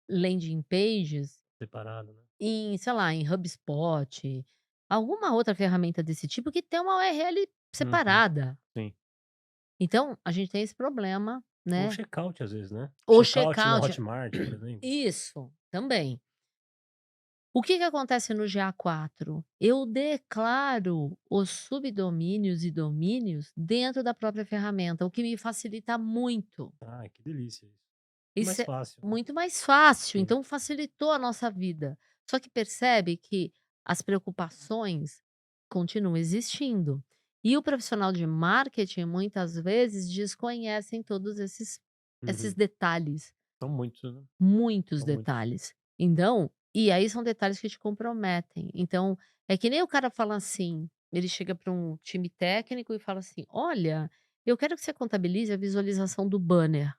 landing pages Separado, né? em, sei lá, em HubSpot, alguma outra ferramenta desse tipo que tem uma URL Uhum. separada. Sim. Então, a gente tem esse problema, Ou né? checkout, às vezes, né? O Checkout na checkout. Hotmart, por exemplo. Isso, também. O que acontece no GA4? Eu declaro os subdomínios e domínios dentro da própria ferramenta, o que me facilita muito. Ah, que delícia isso. Mais Isso é fácil, né? muito mais fácil, Sim. então facilitou a nossa vida. Só que percebe que as preocupações continuam existindo. E o profissional de marketing, muitas vezes, desconhecem todos esses Uhum. detalhes, São muitos, né? muitos São muitos. detalhes. Então, e aí são detalhes que te comprometem. Então, é que nem o cara fala assim, ele chega para um time técnico e fala assim: "Olha, eu quero que você contabilize a visualização do banner".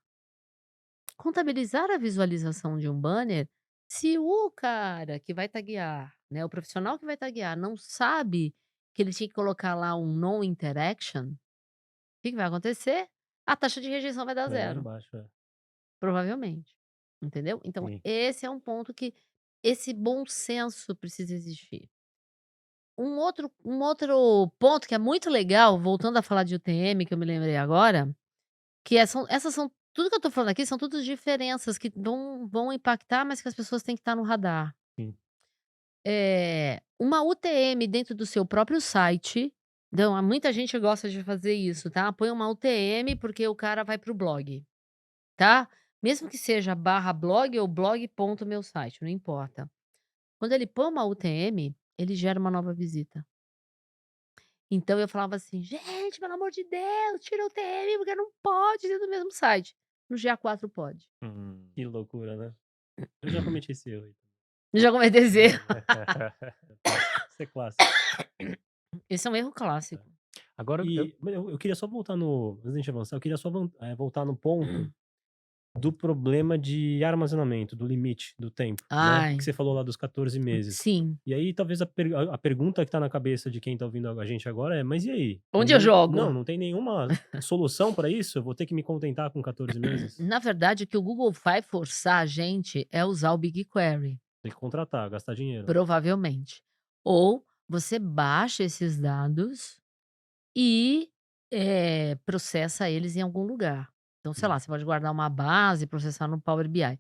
Contabilizar a visualização de um banner, se o cara que vai taguear, né, o profissional que vai taguear não sabe que ele tinha que colocar lá um no interaction, o que que vai acontecer? A taxa de rejeição vai dar Vai lá zero, embaixo, é. provavelmente, entendeu? Então Sim. esse é um ponto que esse bom senso precisa existir. Um outro ponto que é muito legal, voltando a falar de UTM, que eu me lembrei agora, que essas são tudo que eu tô falando aqui são tudo diferenças que vão impactar, mas que as pessoas têm que estar no radar. Sim. Uma UTM dentro do seu próprio site, então, muita gente gosta de fazer isso, tá. Põe uma UTM, porque o cara vai para o blog, tá. Mesmo que seja barra blog ou blog.meusite, não importa. Quando ele põe uma UTM, ele gera uma nova visita. Então eu falava assim: "Gente, pelo amor de Deus, tira a UTM, porque não pode dentro do mesmo site". No GA4 pode. Hum. Que loucura, né? Eu já cometi esse erro aí. Já cometeu esse erro. Isso é clássico. Esse é um erro clássico. Agora eu Mas eu queria só voltar no antes da gente avançar, eu queria só voltar no ponto do problema de armazenamento, do limite do tempo, né, que Ai, você falou lá dos 14 meses. sim. E aí talvez a pergunta que tá na cabeça de quem tá ouvindo a gente agora é: "Mas e aí? Onde eu jogo? Não tem nenhuma solução pra isso? Eu vou ter que me contentar com 14 meses?" Na verdade, o que o Google vai forçar a gente é usar o BigQuery, Tem que contratar, gastar dinheiro. provavelmente. Ou você baixa esses dados e, processa eles em algum lugar. Então, sei Hum. lá, você pode guardar uma base e processar no Power BI.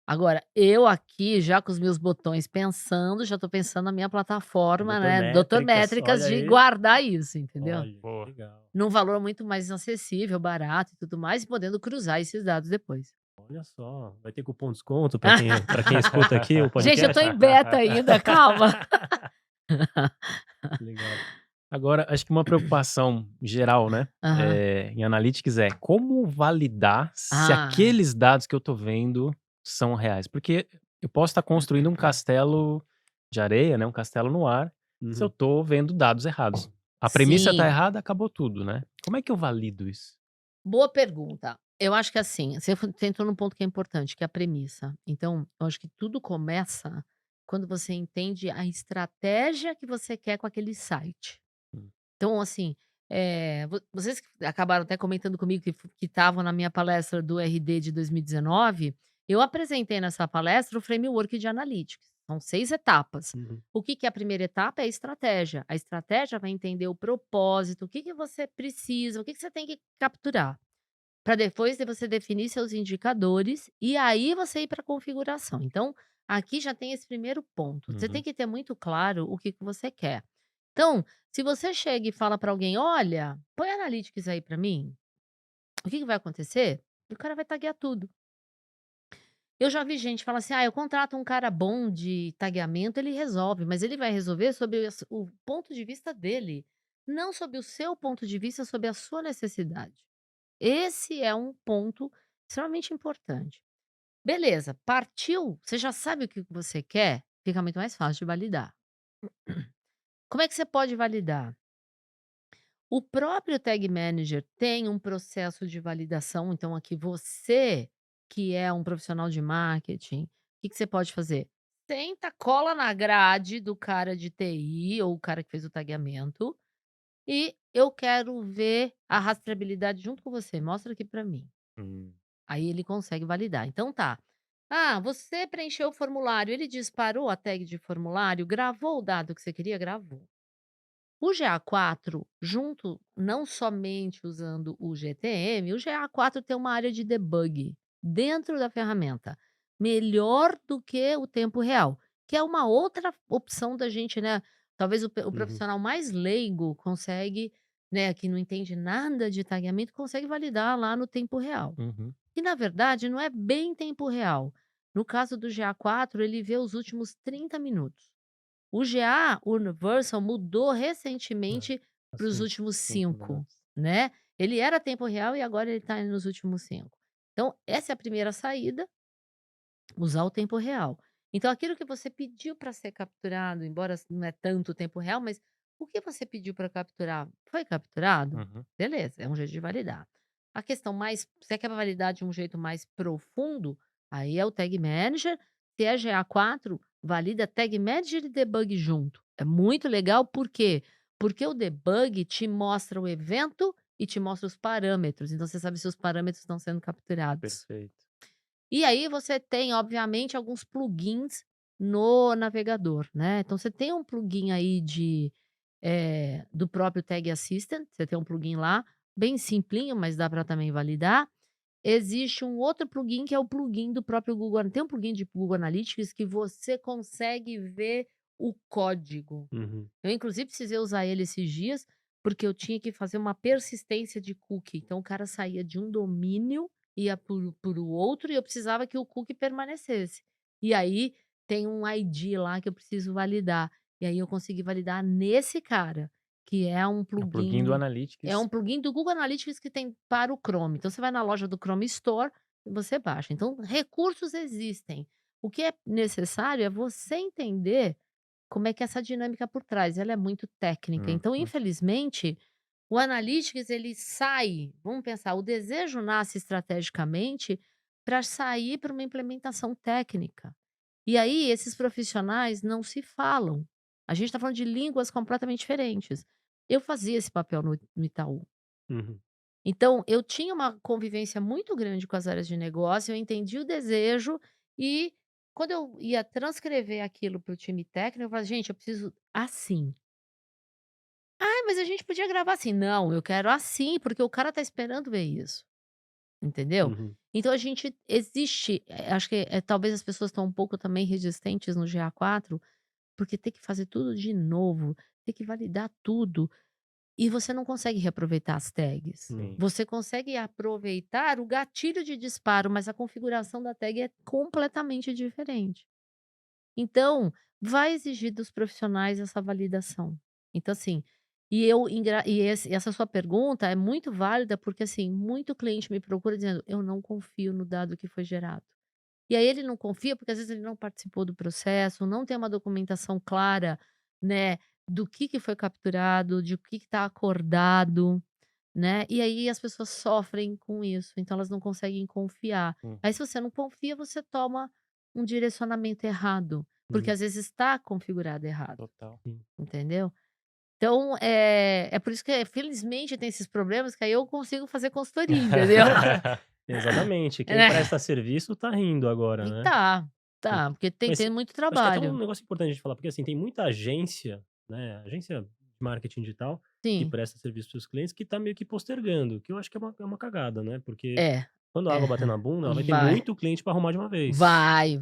Agora, eu aqui já com os meus botões pensando, já estou pensando na minha plataforma, Doutor né, doutor Métricas, Métricas, olha de aí. guardar isso, entendeu? Olha, que boa. legal. Num valor muito mais acessível, barato e tudo mais, e podendo cruzar esses dados depois. Olha só, vai ter cupom desconto para quem escuta aqui o Gente, eu tô podcast? em beta ainda, calma. Legal. Agora, acho que uma preocupação geral, né, Aham. em Analytics é como validar se Ah, aqueles dados que eu tô vendo são reais? Porque eu posso estar construindo um castelo de areia, né, um castelo no ar, se eu Uhum. tô vendo dados errados. A premissa tá sim. errada, acabou tudo, né. Como é que eu valido isso? Boa pergunta. Eu acho que assim, você entrou num ponto que é importante, que é a premissa. Então, eu acho que tudo começa quando você entende a estratégia que você quer com aquele site. Hum, Então, assim, vocês que acabaram até comentando comigo que estavam na minha palestra do RD de 2019, eu apresentei nessa palestra o framework de analytics. São 6 etapas. Uhum. O que que é a primeira etapa? É a estratégia. A estratégia vai entender o propósito, o que que você precisa, o que que você tem que capturar. Para depois de você definir seus indicadores e aí você ir para a configuração. Então, aqui já tem esse primeiro ponto. Você tem uhum, que ter muito claro o que que você quer. Então, se você chega e fala para alguém: "Olha, põe Analytics aí para mim", o que que vai acontecer? O cara vai taguear tudo. Eu já vi gente falar assim: "Ah, eu contrato um cara bom de tagueamento, ele resolve", mas ele vai resolver sob o ponto de vista dele, não sob o seu ponto de vista, sob a sua necessidade. Esse é um ponto extremamente importante. Beleza, partiu, você já sabe o que você quer, fica muito mais fácil de validar. Como é que você pode validar? O próprio Tag Manager tem um processo de validação, então aqui você, que é um profissional de marketing, o que que você pode fazer? Senta, cola na grade do cara de TI ou o cara que fez o tagueamento e eu quero ver a rastreabilidade junto com você, mostra aqui para mim. hum, Aí ele consegue validar. Então tá. Ah, você preencheu o formulário, ele disparou a tag de formulário, gravou o dado que você queria? Gravou. O GA4, junto não somente usando o GTM, o GA4 tem uma área de debug dentro da ferramenta, melhor do que o tempo real, que é uma outra opção da gente, né? Talvez o Uhum. profissional mais leigo consegue, né, que não entende nada de tagueamento, consegue validar lá no tempo real. uhum. Que na verdade não é bem tempo real. No caso do GA4, ele vê os últimos 30 minutos. O GA Universal mudou É, recentemente para os bastante. últimos 5 5, minutos. né. Ele era tempo real e agora ele está nos últimos 5. Então essa é a primeira saída, usar o tempo real. Então aquilo que você pediu para ser capturado, embora não é tanto tempo real, mas o que você pediu para capturar, foi capturado? Uhum. Beleza, é um jeito de validar. A questão mais você quer validar de um jeito mais profundo, aí é o Tag Manager. Se é GA4, valida Tag Manager e Debug junto. É muito legal, por quê? Porque o debug te mostra o evento e te mostra os parâmetros, então você sabe se os parâmetros estão sendo capturados. Perfeito. E aí você tem, obviamente, alguns plugins no navegador, né. Então você tem um plugin aí do próprio Tag Assistant, você tem um plugin lá, bem simplinho, mas dá para também validar. Existe um outro plugin que é o plugin do próprio Google, tem um plugin de Google Analytics que você consegue ver o código. Uhum. Eu inclusive precisei usar ele esses dias, porque eu tinha que fazer uma persistência de cookie, então o cara saía de um domínio, ia por o outro e eu precisava que o cookie permanecesse. E aí tem um ID lá que eu preciso validar, e aí eu consegui validar nesse cara, que É o plugin do é Analytics. um plugin do Google Analytics que tem para o Chrome. Então você vai na loja do Chrome Store e você baixa. Então recursos existem. O que é necessário é você entender como é que é essa dinâmica por trás, ela é muito técnica. Então, Uhum. infelizmente, o analytics ele sai, vamos pensar, o desejo nasce estrategicamente para sair para uma implementação técnica. E aí esses profissionais não se falam. A gente está falando de línguas completamente diferentes. Eu fazia esse papel no Itaú. Uhum. Então, eu tinha uma convivência muito grande com as áreas de negócio, eu entendi o desejo e quando eu ia transcrever aquilo para o time técnico, eu falava: "Gente, eu preciso assim". "Ah, mas a gente podia gravar assim". "Não, eu quero assim, porque o cara tá esperando ver isso", entendeu? Uhum. Então a gente existe, acho que, talvez as pessoas estão um pouco também resistentes no GA4, porque tem que fazer tudo de novo, tem que validar tudo. E você não consegue reaproveitar as tags. Sim. Você consegue aproveitar o gatilho de disparo, mas a configuração da tag é completamente diferente. Então, vai exigir dos profissionais essa validação. Então, assim, essa sua pergunta é muito válida, porque assim, muito cliente me procura dizendo: eu não confio no dado que foi gerado. E aí ele não confia, porque às vezes ele não participou do processo, não tem uma documentação clara, né, do que foi capturado, de o que está acordado, né? E aí as pessoas sofrem com isso, então elas não conseguem confiar. Aí se você não confia, você toma um direcionamento errado, porque Uhum. às vezes está configurado errado, Total. Sim. entendeu? Então, é por isso que felizmente tem esses problemas que aí eu consigo fazer consultoria, entendeu? Exatamente. Quem Né? presta serviço tá rindo agora, E né? tá, porque Mas tem muito acho que é até um trabalho. negócio importante a gente falar, porque assim, tem muita agência, né, agência de marketing digital, que Sim, presta serviço para os clientes, que tá meio que postergando, que eu acho que é uma cagada, né? Porque é, quando a água bater é, na bunda, ela vai ter vai. muito cliente para arrumar de uma vez. Vai,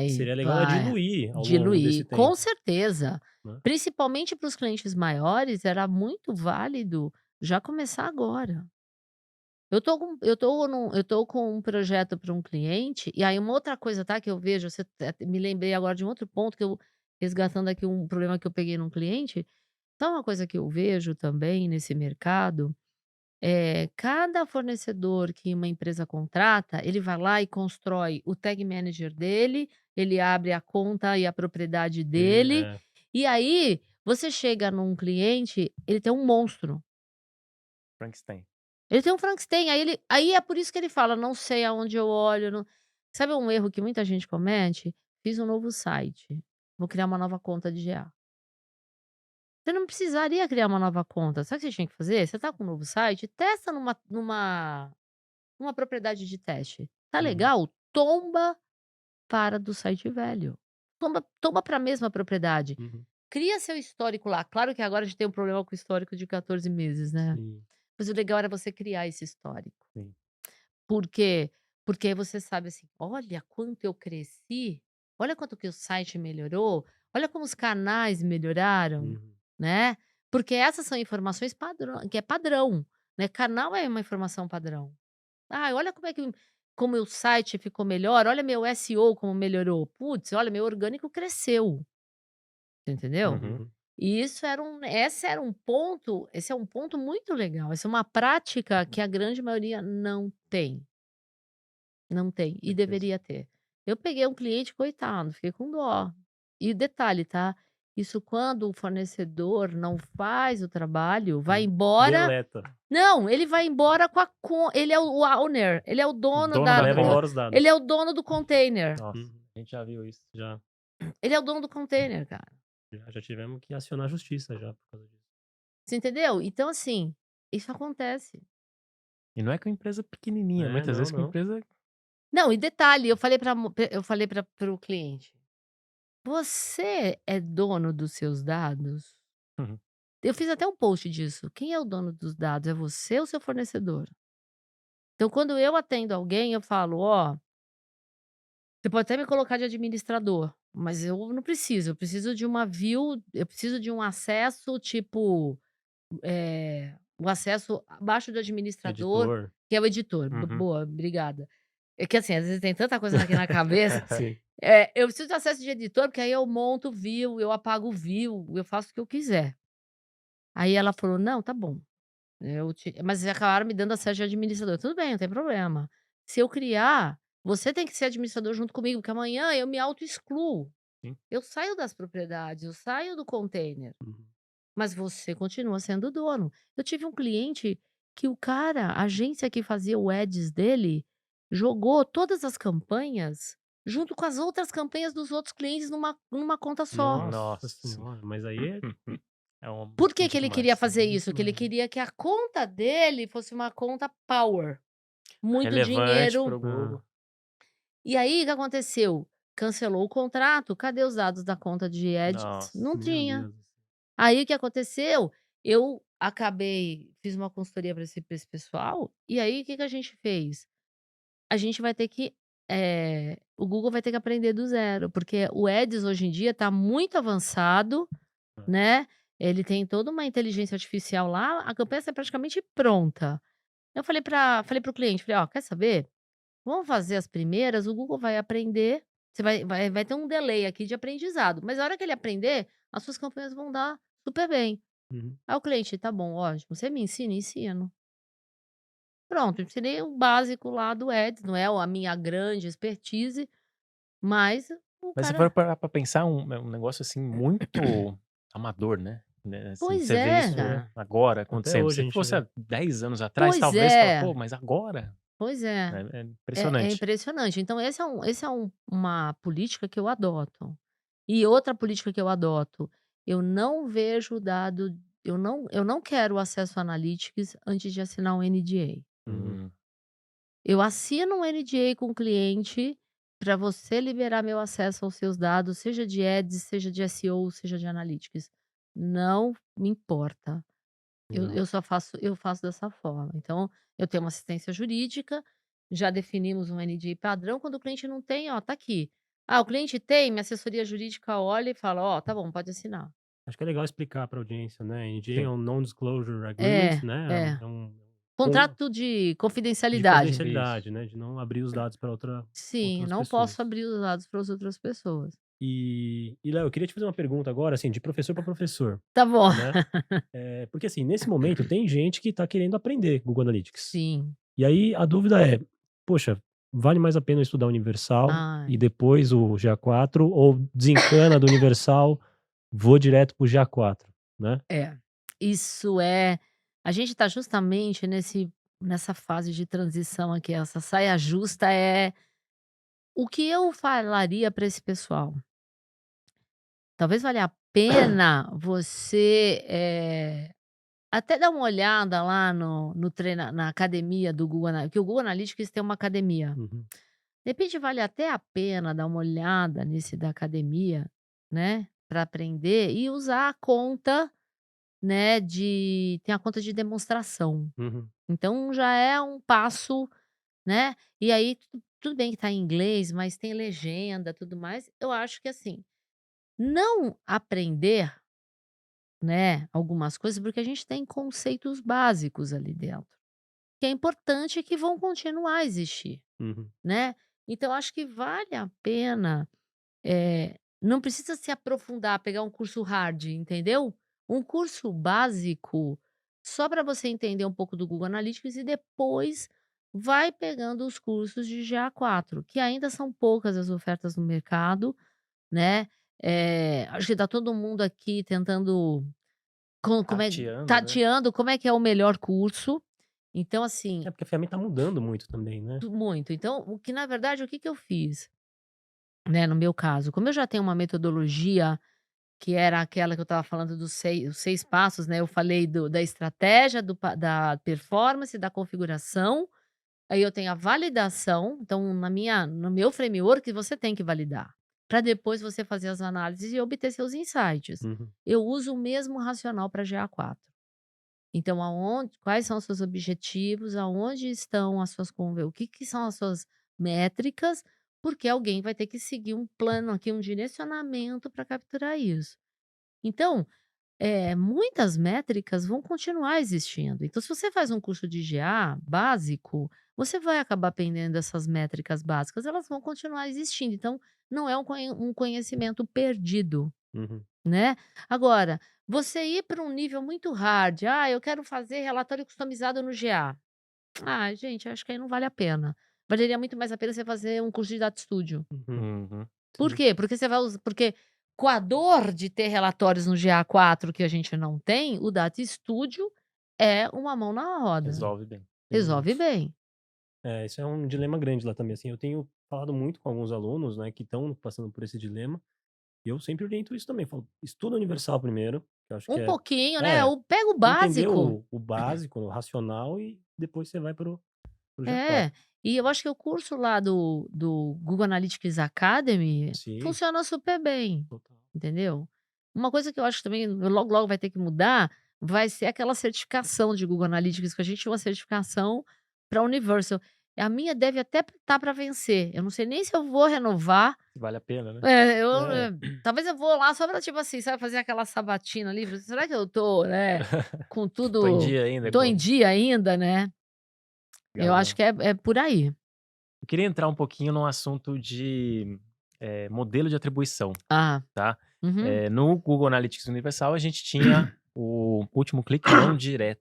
Seria legal é vai. diluir ao longo desse Diluir, com tempo, certeza. né? Principalmente para os clientes maiores, era muito válido já começar agora. Eu tô com um projeto para um cliente, e aí uma outra coisa, tá, que eu vejo, você até me lembrei agora de um outro ponto que eu resgatando aqui um problema que eu peguei num cliente. Então uma coisa que eu vejo também nesse mercado, cada fornecedor que uma empresa contrata, ele vai lá e constrói o tag manager dele, ele abre a conta e a propriedade dele, É. e aí você chega num cliente, ele tem um monstro, Frankenstein. ele tem um Frankenstein, aí é por isso que ele fala: "Não sei aonde eu olho, não". Sabe um erro que muita gente comete? Fiz um novo site, vou criar uma nova conta de GA. Você não precisaria criar uma nova conta, sabe o que você tinha que fazer? Você tá com um novo site, testa numa propriedade de teste. Tá Uhum. legal? Tomba para do site velho. Tomba para a mesma propriedade. Uhum. Cria seu histórico lá. Claro que agora a gente tem um problema com o histórico de 14 meses, né. Sim, Mas o legal era você criar esse histórico. sim. Por quê? Porque aí você sabe assim: "Olha quanto eu cresci, olha quanto que o site melhorou, olha como os canais melhoraram", Uhum. né. Porque essas são informações padrão, né. Canal é uma informação padrão. "Ah, olha como o site ficou melhor, olha meu SEO como melhorou. Putz, olha meu orgânico cresceu", você entendeu? Uhum. Uhum. E esse é um ponto muito legal, essa é uma prática que a grande maioria não tem, não tem, e Certeza. deveria ter. Eu peguei um cliente, coitado, fiquei com dó. E detalhe, tá, isso quando o fornecedor não faz o trabalho, vai embora. Deleta. Não, ele vai embora ele é o owner, ele é o dono Dono da da Leva conta. embora os ele dados. é o dono do container, Nossa, Uhum. a gente já viu isso. Já, ele é o dono do container, cara. já tivemos que acionar a justiça já por causa disso. Você entendeu? Então assim, isso acontece. E não é com empresa pequenininha, É, muitas não, vezes com não. empresa. Não, e detalhe, eu falei para o cliente: "Você é dono dos seus dados?" Uhum. Eu fiz até um post disso. Quem é o dono dos dados? É você ou seu fornecedor? Então quando eu atendo alguém, eu falo: "Ó, você pode até me colocar de administrador, mas eu não preciso, eu preciso de uma view, eu preciso de um acesso tipo, o acesso abaixo do administrador, Editor. que é o editor". Uhum. Boa, obrigada. É que assim, às vezes tem tanta coisa aqui na cabeça. Sim. Eu preciso de acesso de editor, porque aí eu monto view, eu apago view, eu faço o que eu quiser. Aí ela falou: "Não, tá bom, mas eles acabaram me dando acesso de administrador". Tudo bem, não tem problema. Se eu criar, você tem que ser administrador junto comigo, porque amanhã eu me auto-excluo. Sim. Eu saio das propriedades, eu saio do container, Uhum. mas você continua sendo o dono. Eu tive um cliente que a agência que fazia o ads dele, jogou todas as campanhas junto com as outras campanhas dos outros clientes numa conta só. Nossa Nossa. senhora, mas aí é É um Por que que absurdo ele queria demais. fazer muito isso? Que ele mais. queria que a conta dele fosse uma conta power, muito Relevante para dinheiro. o Hã. Google. E aí o que aconteceu? Cancelou o contrato, cadê os dados da conta de ads? Nossa. Não Meu tinha. Deus do céu. Aí o que aconteceu? Eu fiz uma consultoria para esse pessoal, e aí o que que a gente fez? A gente vai ter que, o Google vai ter que aprender do zero, porque o Ads hoje em dia está muito avançado, Hã. né, Ele tem toda uma inteligência artificial lá, a campanha está praticamente pronta. Eu falei para o cliente, falei: "Ó, quer saber? Vamos fazer as primeiras, o Google vai aprender, você vai ter um delay aqui de aprendizado, mas a hora que ele aprender, as suas campanhas vão dar super bem". Uhum. Aí o cliente: "Tá bom, ótimo, você me ensina?" "Ensino". Pronto, ensinei o básico lá do Ads, não é a minha grande expertise, mas o Mas se for cara parar pra pensar, é um negócio, assim, muito amador, né, assim, pois você vê é, isso É, cara. agora até acontecendo. hoje a Se gente fosse vê. há 10 anos atrás, Pois talvez fala: é, "Pô, mas agora?" pois é. É É impressionante. impressionante. Então esse é uma política que eu adoto. E outra política que eu adoto, eu não vejo dado eu não quero acesso a analytics antes de assinar um NDA. Uhum. Hum, Eu assino um NDA com o cliente para você liberar meu acesso aos seus dados, seja de ads, seja de SEO, seja de analytics. Não me importa. Eu Legal. eu só faço dessa forma. Então, eu tenho uma assistência jurídica, já definimos um NDA padrão, quando o cliente não tem, ó, tá aqui. Ah, o cliente tem, minha assessoria jurídica olha e fala: "Ó, tá bom, pode assinar". Acho que é legal explicar para a audiência, né, NDA é sim. um Non-Disclosure Agreement, É, né, é. é um com Contrato de de confidencialidade. confidencialidade, Isso. né, de não abrir os dados para Sim, outras não posso pessoas. abrir os dados para as outras pessoas. E Léo, eu queria te fazer uma pergunta agora, assim, de professor para professor, Tá bom. né, porque assim, nesse momento tem gente que está querendo aprender Google Analytics. Sim. E aí a dúvida é: "Poxa, vale mais a pena eu estudar o Universal e Ai. depois o GA4 ou desencana do Universal, vou direto para o GA4", né? É. Isso é a gente está justamente nessa fase de transição aqui, essa saia justa é o que eu falaria para esse pessoal? Talvez valha a pena você, até dar uma olhada lá no treina na academia do Google que o Google Analytics tem uma academia. Uhum, De repente vale até a pena dar uma olhada nesse da academia, né, para aprender e usar a conta, né, tem a conta de demonstração. uhum, Então já é um passo, né, e aí tudo bem que está em inglês, mas tem legenda, tudo mais. Eu acho que assim, não aprender, né, algumas coisas, porque a gente tem conceitos básicos ali dentro, que é importante e que vão continuar a existir, uhum, né. Então acho que vale a pena, não precisa se aprofundar, pegar um curso hard, entendeu. Um curso básico, só para você entender um pouco do Google Analytics e depois vai pegando os cursos de GA4, que ainda são poucas as ofertas no mercado, né. Acho que tá todo mundo aqui tentando como é Tateando, né. tateando como é que é o melhor curso. Então assim, é porque a ferramenta tá mudando muito também, né? muito. Então na verdade, o que que eu fiz, né, no meu caso, como eu já tenho uma metodologia que era aquela que eu estava falando dos 6 passos, né, eu falei da estratégia, da performance, da configuração, aí eu tenho a validação, então no meu framework você tem que validar, para depois você fazer as análises e obter seus insights. Uhum, Eu uso o mesmo racional para GA4. Então quais são os seus objetivos, aonde estão as suas o que que são as suas métricas, porque alguém vai ter que seguir um plano aqui, um direcionamento para capturar isso. Então, muitas métricas vão continuar existindo. Então, se você faz um curso de GA básico, você vai acabar aprendendo essas métricas básicas, elas vão continuar existindo. Então, não é um conhecimento perdido, uhum. né. Agora, você ir para um nível muito hard, "Ah, eu quero fazer relatório customizado no GA". Ah, gente, acho que aí não vale a pena. Valeria muito mais a pena você fazer um curso de Data Studio. Uhum, Uhum. Por sim. quê? Porque você vai usar porque com a dor de ter relatórios no GA4 que a gente não tem, o Data Studio é uma mão na roda. Resolve bem. Resolve Exato. bem. Isso é um dilema grande lá também, assim, eu tenho falado muito com alguns alunos, né, que estão passando por esse dilema, e eu sempre oriento isso também, falo: "Estuda Universal primeiro", que eu acho que Um pouquinho, né, é, pega o entender básico. o básico, o racional e depois você vai para o É, G4. e eu acho que o curso lá do Google Analytics Academy Sim, funciona super bem, total. entendeu. Uma coisa que eu acho que também logo, logo vai ter que mudar, vai ser aquela certificação de Google Analytics, que a gente tinha uma certificação para Universal. A minha deve até estar para vencer. Eu não sei nem se eu vou renovar. Vale a pena, né? É. Talvez eu vou lá só para, tipo assim, sabe, fazer aquela sabatina ali. Será que eu tô, né, com Tô em tudo, dia ainda tô em com dia ainda, né? Eu legal, acho legal. que é por aí. Eu queria entrar um pouquinho num assunto de, modelo de atribuição, Ah, tá? uhum. No Google Analytics Universal, a gente tinha o último clique não direto,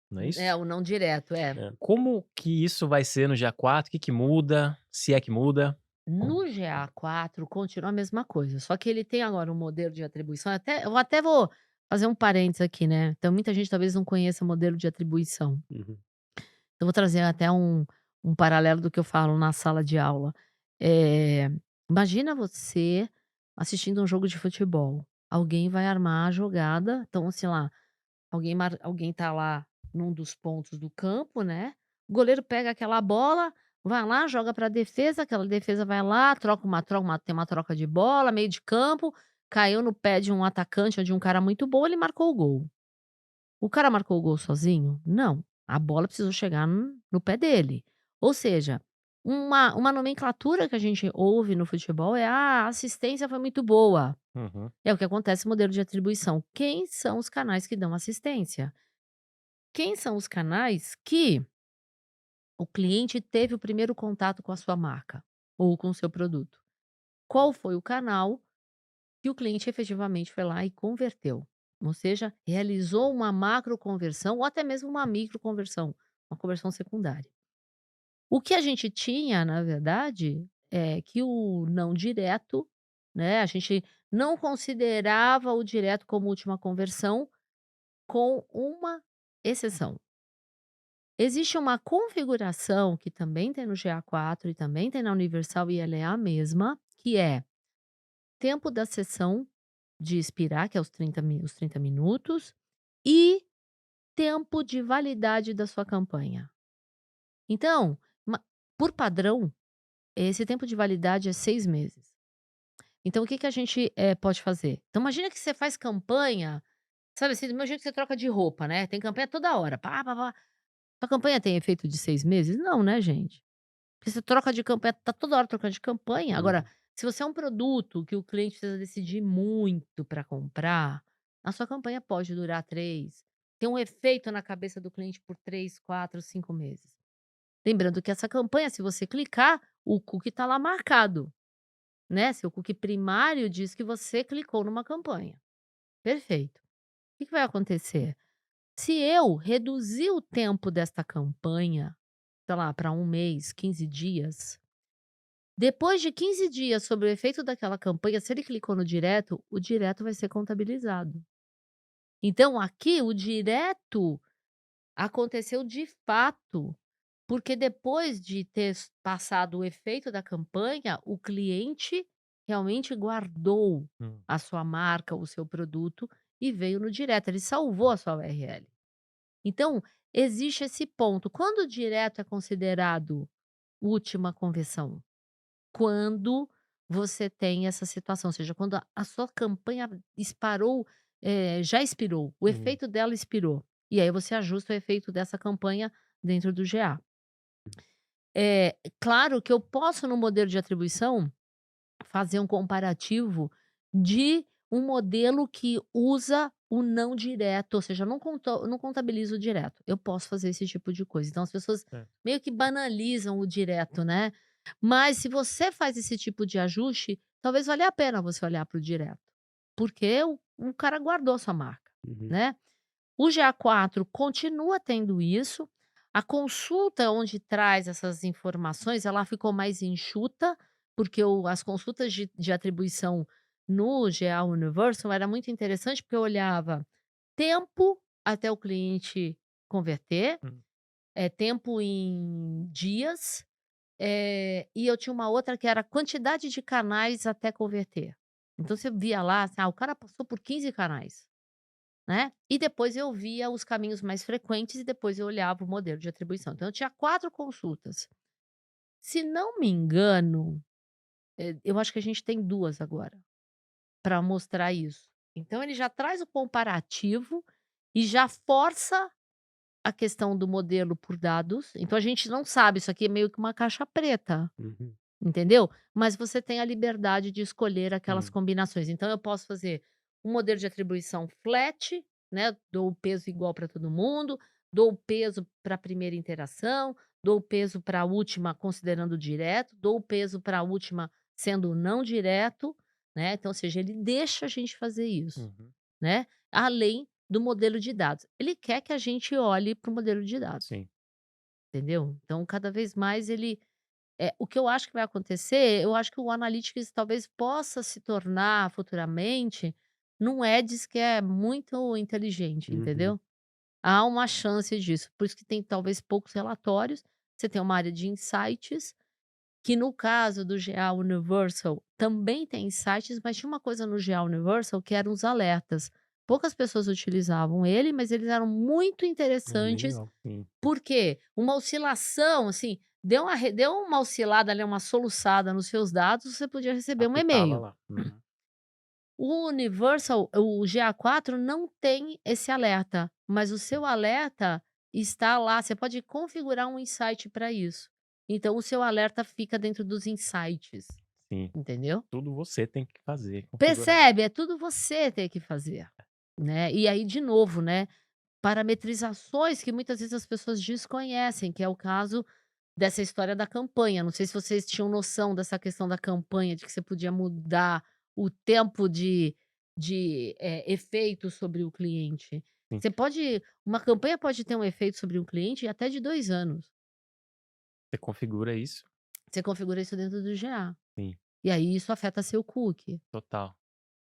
não é É, isso? o não direto, é. Como que isso vai ser no GA4? O que que muda? Se é que muda? No GA4 continua a mesma coisa, só que ele tem agora um modelo de atribuição, eu até vou fazer um parênteses aqui, né, então muita gente talvez não conheça modelo de atribuição. Uhum. Eu vou trazer até um paralelo do que eu falo na sala de aula. Eh, Imagina você assistindo um jogo de futebol, alguém vai armar a jogada, então, assim, lá, alguém tá lá num dos pontos do campo, né, o goleiro pega aquela bola, vai lá, joga pra defesa, aquela defesa vai lá, tem uma troca de bola, meio de campo, caiu no pé de um atacante ou de um cara muito bom, ele marcou o gol. O cara marcou o gol sozinho? Não, a bola precisou chegar no pé dele. Ou seja, uma nomenclatura que a gente ouve no futebol é: "Ah, a assistência foi muito boa". Uhum. É o que acontece no modelo de atribuição. Quem são os canais que dão assistência? Quem são os canais que o cliente teve o primeiro contato com a sua marca ou com o seu produto? Qual foi o canal que o cliente efetivamente foi lá e converteu? Ou seja, realizou uma macro conversão ou até mesmo uma micro conversão, uma conversão secundária. O que a gente tinha, na verdade, é que o não direto, né, a gente não considerava o direto como última conversão, com uma exceção. Existe uma configuração que também tem no GA4 e também tem na Universal e ela é a mesma, que é tempo da sessão de expirar, que é os 30 minutos, e tempo de validade da sua campanha. Então, por padrão, esse tempo de validade é 6 meses. Então o que que a gente, pode fazer? Então imagina que você faz campanha, sabe assim, do mesmo jeito que você troca de roupa, né, tem campanha toda hora, pá, pá, pá. Sua campanha tem efeito de 6 meses? Não, né, gente. Porque você troca de campanha, tá toda hora trocando de campanha. Agora, Uhum. se você é um produto que o cliente precisa decidir muito para comprar, a sua campanha pode durar 3, ter um efeito na cabeça do cliente por 3, 4, 5 meses. Lembrando que essa campanha, se você clicar, o cookie está lá marcado, né, seu cookie primário diz que você clicou numa campanha. Perfeito. O que que vai acontecer? Se eu reduzir o tempo desta campanha, sei lá, para 1 mês, 15 dias, depois de 15 dias sobre o efeito daquela campanha, se ele clicou no direto, o direto vai ser contabilizado. Então aqui o direto aconteceu de fato, porque depois de ter passado o efeito da campanha, o cliente realmente guardou Hum. a sua marca, o seu produto e veio no direto, ele salvou a sua URL. Então, existe esse ponto. Quando o direto é considerado última conversão? Quando você tem essa situação, ou seja, quando a sua campanha disparou, já expirou, o Uhum. efeito dela expirou. E aí você ajusta o efeito dessa campanha dentro do GA. Claro que eu posso, no modelo de atribuição, fazer um comparativo de um modelo que usa o não direto, ou seja, não contabiliza o direto. Eu posso fazer esse tipo de coisa. Então as pessoas É. meio que banalizam o direto, né. Mas se você faz esse tipo de ajuste, talvez valha a pena você olhar para o direto, porque o cara guardou a sua marca, Uhum. né. O GA4 continua tendo isso. A consulta onde traz essas informações, ela ficou mais enxuta, porque as consultas de atribuição no GA Universal era muito interessante, porque eu olhava tempo até o cliente converter, Hum. tempo em dias, e eu tinha uma outra que era quantidade de canais até converter. Então você via lá, assim, o cara passou por 15 canais. Né, e depois eu via os caminhos mais frequentes e depois eu olhava o modelo de atribuição. Então eu tinha 4 consultas. Se não me engano, eu acho que a gente tem 2 agora, para mostrar isso. Então ele já traz o comparativo e já força a questão do modelo por dados, então a gente não sabe, isso aqui é meio que uma caixa preta, Uhum. entendeu? Mas você tem a liberdade de escolher aquelas Hum. combinações. Então eu posso fazer um modelo de atribuição flat, né, dou o peso igual para todo mundo, dou o peso para a primeira interação, dou o peso para a última considerando direto, dou o peso para a última sendo não direto, né, então, ou seja, ele deixa a gente fazer isso, Uhum. né, além do modelo de dados. Ele quer que a gente olhe para o modelo de dados, Sim. entendeu? Então cada vez mais o que eu acho que vai acontecer, eu acho que o Analytics talvez possa se tornar futuramente num Edis que é muito inteligente, Uhum. entendeu? Há uma chance disso, por isso que tem talvez poucos relatórios, você tem uma área de insights, que no caso do GA Universal também tem insights, mas tinha uma coisa no GA Universal que eram os alertas. Poucas pessoas utilizavam ele, mas eles eram muito É bem interessantes legal. Sim. por quê? Uma oscilação, assim, deu uma oscilada ali, uma soluçada nos seus dados, você podia receber um Apitava e-mail. lá. Uhum. O Universal, o GA4 não tem esse alerta, mas o seu alerta está lá, você pode configurar um insight para isso. Então o seu alerta fica dentro dos insights, Sim. entendeu? Tudo você tem que fazer, configurar. Percebe? É tudo você ter que fazer, né. E aí de novo, né, parametrizações que muitas vezes as pessoas desconhecem, que é o caso dessa história da campanha. Não sei se vocês tinham noção dessa questão da campanha, de que você podia mudar o tempo de efeito sobre o cliente. Sim. Você pode uma campanha pode ter um efeito sobre um cliente até de 2 anos. Você configura isso. Você configura isso dentro do GA. Sim, E aí isso afeta seu cookie. total.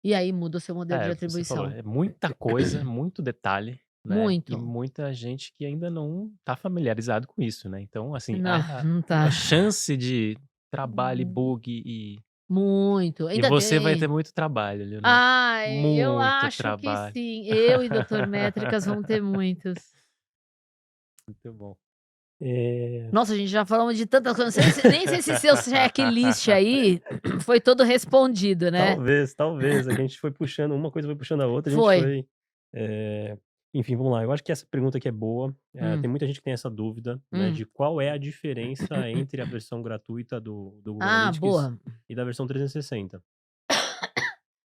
E aí muda o seu modelo de É, o que você falou, atribuição. é muita coisa, muito detalhe, né, e Muito. muita gente que ainda não tá familiarizado com isso, né. Então, assim, Não, a não tá. a chance de trabalho e bug Muito. e Ainda você vai ter tem. muito trabalho, Leonor. Ai, eu Muito acho que trabalho. sim. Eu e Doutor Métricas vão ter muitos. Muito bom. Nossa, a gente já falamos de tantas coisas. Nem sei se seu checklist aí foi todo respondido, né? Talvez, talvez. É que a gente foi puxando, uma coisa foi puxando a outra, a gente Foi. foi. eh, Enfim, vamos lá. Eu acho que essa pergunta aqui é boa. Hum, Tem muita gente que tem essa dúvida, né, hum. de qual é a diferença entre a versão gratuita do Google Ah, Analytics boa. e da versão 360.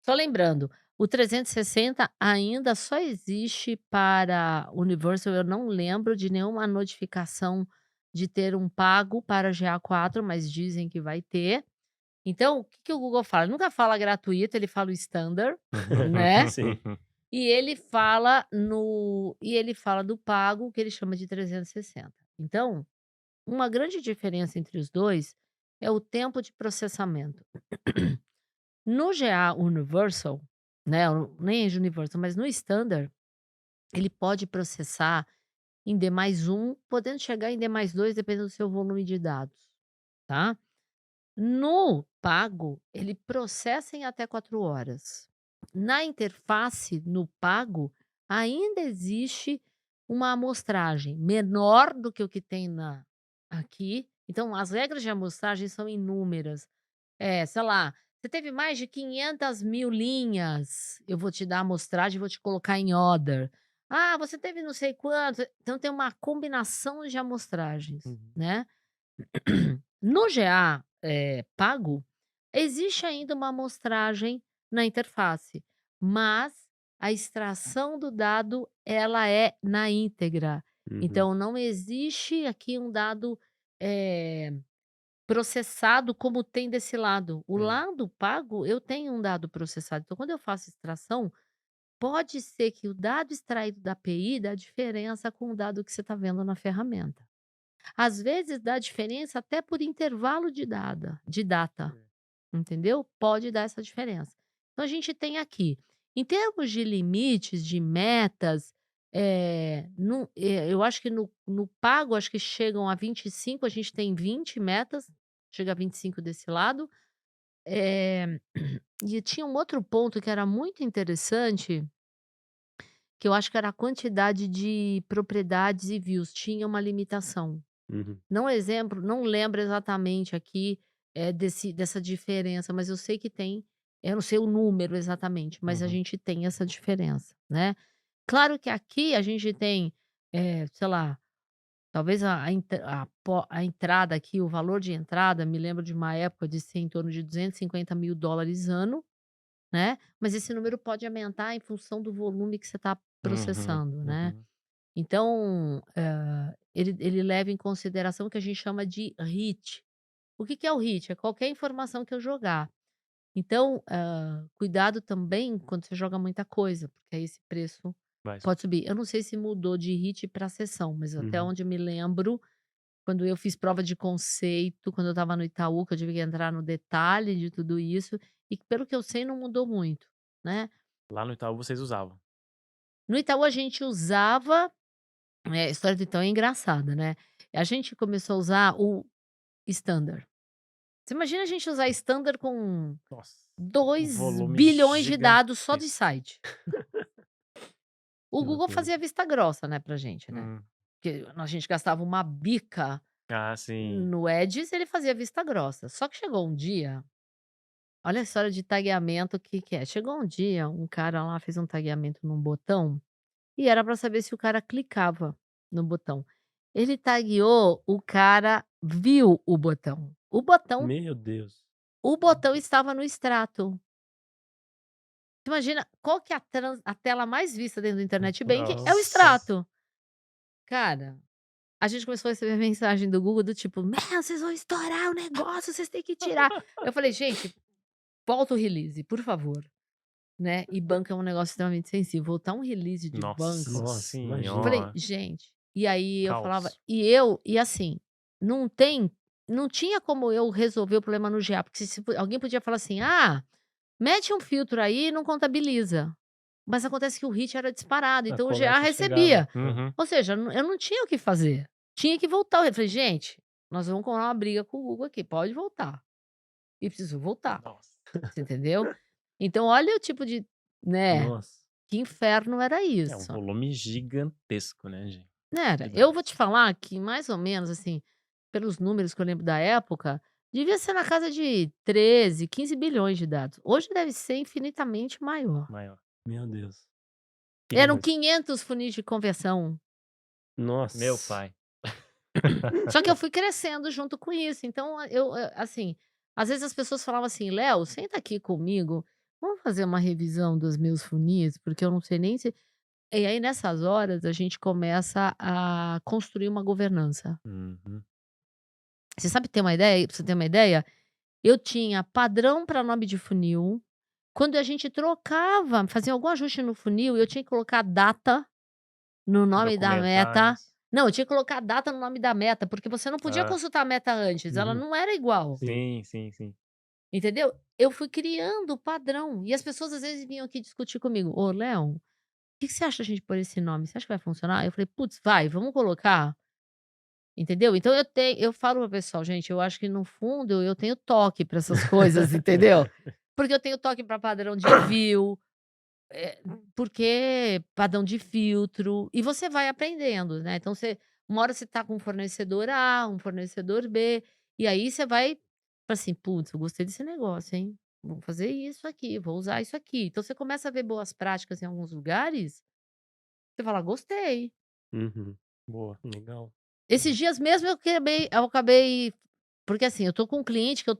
Só lembrando, o 360 ainda só existe para Universal. Eu não lembro de nenhuma notificação de ter um pago para GA4, mas dizem que vai ter. Então, o que que o Google fala? Ele nunca fala gratuito, ele fala o standard, né, Sim. e ele fala do pago, que ele chama de 360. Então, uma grande diferença entre os 2 é o tempo de processamento. No GA Universal, né, nem é Universal, mas no standard, ele pode processar em D+1, podendo chegar em D+2, dependendo do seu volume de dados, tá. No pago, ele processa em até 4 horas. Na interface, no pago, ainda existe uma amostragem menor do que o que tem aqui. Então, as regras de amostragem são inúmeras. Sei lá, você teve mais de 500.000 linhas, eu vou te dar a amostragem e vou te colocar em order. Ah, você teve não sei quanto, então tem uma combinação de amostragens, Uhum. né. No GA, pago, existe ainda uma amostragem na interface, mas a extração do dado, ela é na íntegra. Uhum. Então não existe aqui um dado, eh, processado como tem desse lado. O Hum. lado pago, eu tenho um dado processado. Então quando eu faço extração, pode ser que o dado extraído da API dá diferença com o dado que você está vendo na ferramenta. Às vezes dá diferença até por intervalo de data, entendeu? Pode dar essa diferença. Então a gente tem aqui, em termos de limites, de metas, eu acho que no pago, acho que chegam a 25, a gente tem 20 metas, chega a 25 desse lado. Eh, e tinha um outro ponto que era muito interessante, que eu acho que era a quantidade de propriedades e views, tinha uma limitação. Uhum. Não lembro exatamente aqui, dessa diferença, mas eu sei que tem, eu não sei o número exatamente, mas a Uhum. gente tem essa diferença, né. Claro que aqui a gente tem, sei lá, talvez a entrada aqui, o valor de entrada, me lembro de uma época de ser em torno de $250.000 ano, né, mas esse número pode aumentar em função do volume que você está Uhum, processando, né. uhum. Então, ele leva em consideração o que a gente chama de hit. O que que é o hit? É qualquer informação que eu jogar. Então, cuidado também quando você joga muita coisa, porque aí esse preço Vai pode subir. Eu não sei se mudou de hit para sessão, mas até Uhum. onde eu me lembro, quando eu fiz prova de conceito, quando eu estava no Itaú, que eu tive que entrar no detalhe de tudo isso, e que pelo que eu sei não mudou muito, né. Lá no Itaú vocês usavam. No Itaú a gente usava, a história do Itaú é engraçada, né. A gente começou a usar o Standard. Você imagina a gente usar Standard com Nossa, um 2 volume bilhões de dados só de gigantesco. site. O Meu Google Deus. fazia vista grossa, né, pra gente, né. Hum. Porque a gente gastava uma bica Ah, sim. no Ads, ele fazia vista grossa. Só que chegou um dia, olha a história de tagueamento, o que que é. Chegou um dia, um cara lá fez um tagueamento num botão, e era pra saber se o cara clicava no botão. Ele tagueou, o cara viu o botão. Meu Deus. O botão estava no extrato. Tu imagina qual que é a tela mais vista dentro do internet banking? É o Nossa. extrato. Cara, a gente começou a receber mensagem do Google do tipo: "Meu, vocês vão estourar o negócio, vocês têm que tirar". Eu falei: "Gente, volta o release, por favor", né. E banco é um negócio extremamente sensível, voltar um release de banco, Nossa Nossa, eu falei: imagina. senhora, "Gente", e aí eu falava caos. e assim, não tem não tinha como eu resolver o problema no GA, porque se alguém podia falar assim: "Ah, mete um filtro aí e não contabiliza". Mas acontece que o hit era disparado, A então o GA coleta chegava. recebia. Uhum. Ou seja, eu não tinha o que fazer. Tinha que voltar. Eu falei: "Gente, nós vamos comprar uma briga com o Google aqui, pode voltar". E preciso voltar, Nossa. você entendeu? Então olha o tipo de, né, Nossa. que inferno era É um isso. volume gigantesco, né, gente, Era. de Eu vou te dados. falar que mais ou menos, assim, pelos números que eu lembro da época, devia ser na casa de 13, 15 bilhões de dados. Hoje deve ser infinitamente maior. Maior. Meu Deus. Eram Mas 500 funis de conversão. Meu nossa. pai. Só que eu fui crescendo junto com isso, então assim, às vezes as pessoas falavam assim: "Léo, senta aqui comigo, vamos fazer uma revisão dos meus funis, porque eu não sei nem se". E aí nessas horas a gente começa a construir uma governança. Uhum. Você sabe ter uma ideia pra você ter uma ideia, eu tinha padrão para nome de funil, quando a gente trocava, fazia algum ajuste no funil, eu tinha que colocar data no nome da Documentar meta. isso. Não, eu tinha que colocar a data no nome da meta, porque você não podia Ah, consultar a meta antes, ela Uhum. não era igual, Sim. sim, sim, sim. entendeu? Eu fui criando o padrão, e as pessoas às vezes vinham aqui discutir comigo: "Ô Léo, o que que você acha da gente pôr esse nome? Você acha que vai funcionar?" Eu falei: "Putz, vai, vamos colocar", entendeu? Então eu falo para o pessoal: "Gente, eu acho que no fundo eu tenho toque para essas coisas", entendeu? Porque eu tenho toque para padrão de view, porque padrão de filtro, e você vai aprendendo, né, então uma hora você tá com um fornecedor A, um fornecedor B, e aí você vai fala assim: "Putz, eu gostei desse negócio, hein, vou fazer isso aqui, vou usar isso aqui". Então você começa a ver boas práticas em alguns lugares, você fala: "Gostei". Uhum. Boa. Legal. Esses dias mesmo eu acabei porque assim, eu tô com um cliente que eu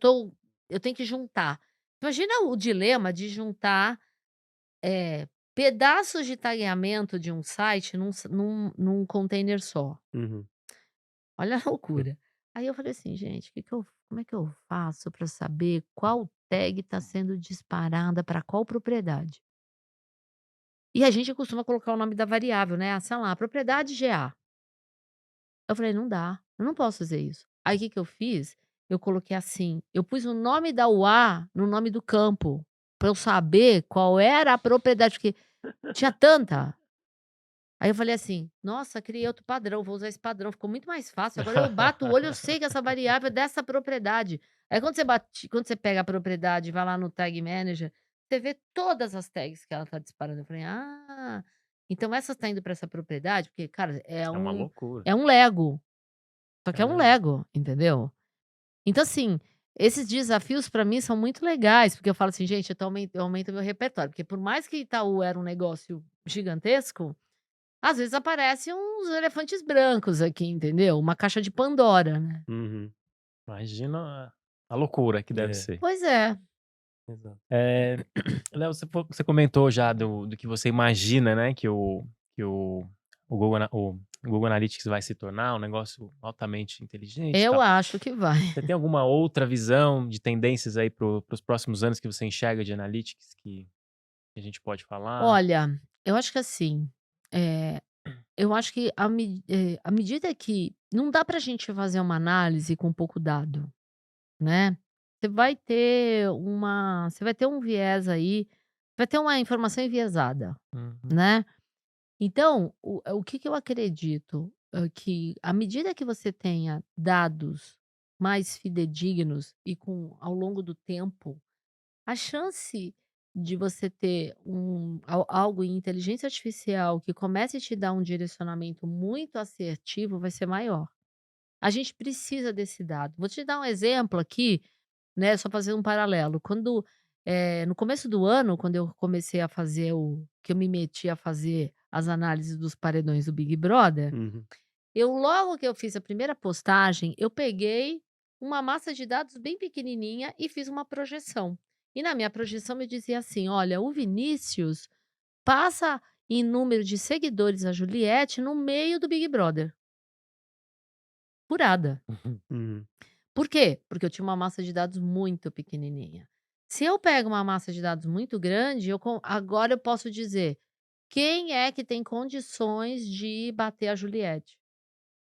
tenho que juntar. Imagina o dilema de juntar pedaços de tagueamento de um site num container só. Uhum. Olha a loucura. Aí eu falei assim: "Gente, como é que eu faço para saber qual tag está sendo disparada para qual propriedade?". E a gente costuma colocar o nome da variável, né, sei lá, propriedade GA. Eu falei: "Não dá, eu não posso fazer isso". Aí o que que eu fiz? Eu coloquei assim, eu pus o nome da UA no nome do campo, para eu saber qual era a propriedade, porque tinha tanta. Aí eu falei assim: "Nossa, criei outro padrão, vou usar esse padrão, ficou muito mais fácil, agora eu bato o olho, eu sei que essa variável é dessa propriedade". Aí quando você pega a propriedade e vai lá no Tag Manager, você vê todas as tags que ela está disparando. Eu falei: "Ah, então essa está indo para essa propriedade", porque, cara, É uma loucura. é um Lego, só que é um Caramba. Lego, entendeu? Então assim, esses desafios para mim são muito legais, porque eu falo assim: "Gente, eu aumento meu repertório", porque por mais que Itaú era um negócio gigantesco, às vezes aparecem uns elefantes brancos aqui, entendeu? Uma caixa de Pandora, né? Uhum. Imagina a loucura que deve É, ser. Pois é. exato. Léo, você comentou já do que você imagina, né, que o Google Analytics vai se tornar um negócio altamente inteligente e Eu tal. acho que vai. Você tem alguma outra visão de tendências aí para os próximos anos que você enxerga de Analytics que a gente pode falar? Olha, eu acho que assim, eh, eu acho que à medida que não dá pra gente fazer uma análise com pouco dado, né. Você vai ter um viés aí, vai ter uma informação enviesada, Uhum, né. Então, o que que eu acredito, que à medida que você tenha dados mais fidedignos e ao longo do tempo, a chance de você ter algo em inteligência artificial que comece a te dar um direcionamento muito assertivo vai ser maior. A gente precisa desse dado. Vou te dar um exemplo aqui, né, só fazer um paralelo. No começo do ano, quando eu comecei a fazer que eu me meti a fazer as análises dos paredões do Big Brother, Uhum. logo que eu fiz a primeira postagem, eu peguei uma massa de dados bem pequenininha e fiz uma projeção. E na minha projeção me dizia assim: "Olha, o Vinícius passa em número de seguidores a Juliette no meio do Big Brother". Furada. uhum, Uhum. Por quê? Porque eu tinha uma massa de dados muito pequenininha. Se eu pego uma massa de dados muito grande, agora eu posso dizer: quem é que tem condições de bater a Juliette?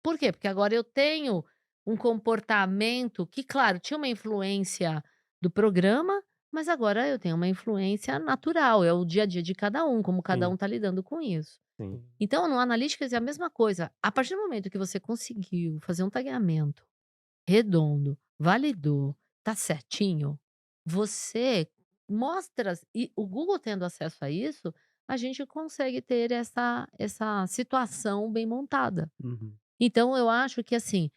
Por quê? Porque agora eu tenho um comportamento que, claro, tinha uma influência do programa, mas agora eu tenho uma influência natural, é o dia a dia de cada um, como cada um Sim, está lidando com isso. sim. Então, no Analytics é a mesma coisa. A partir do momento que você conseguiu fazer um tagueamento redondo, validou, tá certinho, você mostra, e o Google tendo acesso a isso, a gente consegue ter essa situação bem montada. uhum. Então eu acho que, assim,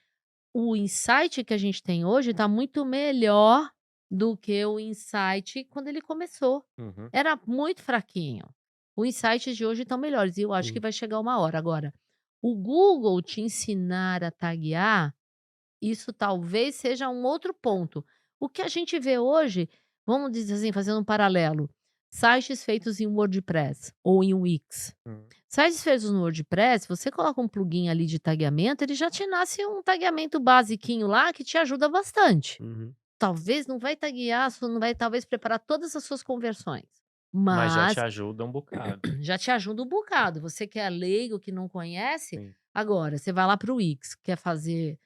o insight que a gente tem hoje está muito melhor do que o insight quando ele começou. Uhum, Era muito fraquinho. O insights de hoje estão melhores e eu acho que Sim. vai chegar uma hora. Agora, o Google te ensinar a taguear, isso talvez seja um outro ponto. O que a gente vê hoje, vamos dizer assim, fazendo um paralelo, sites feitos em WordPress ou em Wix. hum, Sites feitos no WordPress, você coloca um plugin ali de tagueamento, ele já te nasce um tagueamento basiquinho lá que te ajuda bastante. Uhum. Talvez não vai taguear, não vai talvez preparar todas as suas conversões, mas já te mas ajuda um bocado. já te ajuda um bocado. Você que é leigo, que não conhece, Sim. agora você vai lá para o Wix, quer fazer.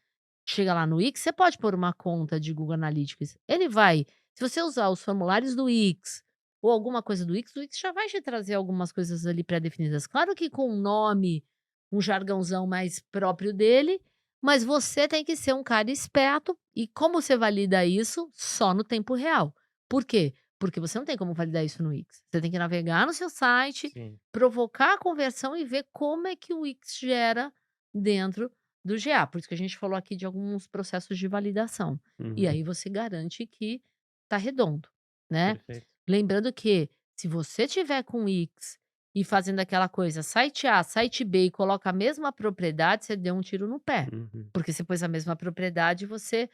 Chega lá no Wix, você pode pôr uma conta de Google Analytics. Ele vai, se você usar os formulários do Wix ou alguma coisa do Wix, o Wix já vai te trazer algumas coisas ali pré-definidas. Claro que com um nome, um jargãozão mais próprio dele, mas você tem que ser um cara esperto. E como você valida isso? Só no tempo real. Por quê? Porque você não tem como validar isso no Wix. Você tem que navegar no seu site, Sim. provocar a conversão e ver como é que o Wix gera dentro do GA. Por isso que a gente falou aqui de alguns processos de validação. E Uhum. aí você garante que tá redondo, né. Perfeito. Lembrando que se você tiver com o Wix e fazendo aquela coisa site A, site B e coloca a mesma propriedade, você deu um tiro no pé. Uhum. Porque você pôs a mesma propriedade, você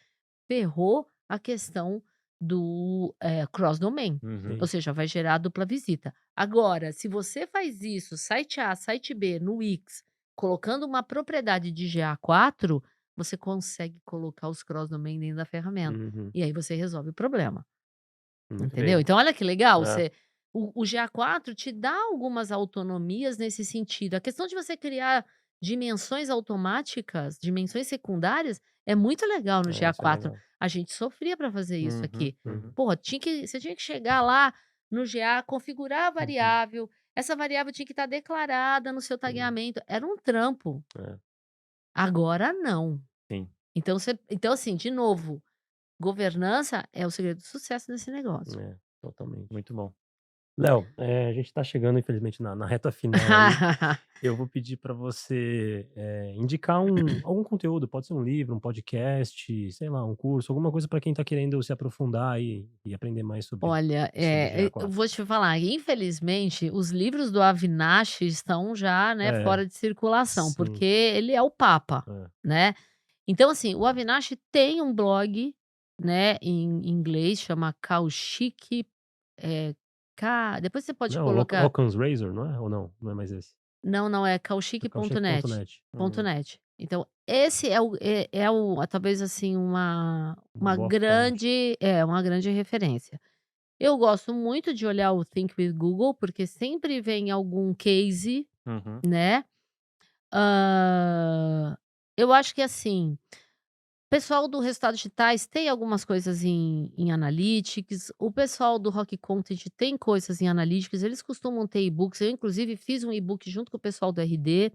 ferrou a questão do, cross domain, Uhum. ou Sim. seja, vai gerar dupla visita. Agora, se você faz isso, site A, site B, no Wix, colocando uma propriedade de GA4, você consegue colocar os cross domain dentro da ferramenta. Uhum. E aí você resolve o problema. Muito Entendeu? bom. Então olha que legal, É. o GA4 te dá algumas autonomias nesse sentido. A questão de você criar dimensões automáticas, dimensões secundárias, é muito legal no É, isso é GA4. legal. A gente sofria para fazer isso Uhum, aqui. uhum. Porra, você tinha que chegar lá no GA, configurar a Uhum. variável, essa variável tinha que estar declarada no seu Sim. tagueamento, era um trampo. É. Agora não. Sim. Então assim, de novo, governança é o segredo do sucesso desse negócio. É, totalmente. Muito bom. Léo, a gente tá chegando, infelizmente, na reta final aí. Eu vou pedir para você indicar algum conteúdo, pode ser um livro, um podcast, sei lá, um curso, alguma coisa para quem tá querendo se aprofundar e aprender mais sobre, Olha, sobre eu GA4. vou te falar, infelizmente, os livros do Avinash estão já, né, É, fora de circulação, porque sim. ele é o papa, É. né. Então, assim, o Avinash tem um blog, né, em inglês, chama Kaushik, depois você pode Não, colocar. Occam's Razor, não é? Ou não? Não é mais esse? Não, não, é É kaushik.net, Kaushik.net. ponto .net. Então, esse talvez, assim, Uma boa fonte. uma grande referência. Eu gosto muito de olhar o Think with Google, porque sempre vem algum case, Uhum. né. Hã, eu acho que, assim, o pessoal do Resultados Digitais tem algumas coisas em Analytics, o pessoal do Rock Content tem coisas em Analytics, eles costumam ter e-books, eu inclusive fiz um e-book junto com o pessoal do RD.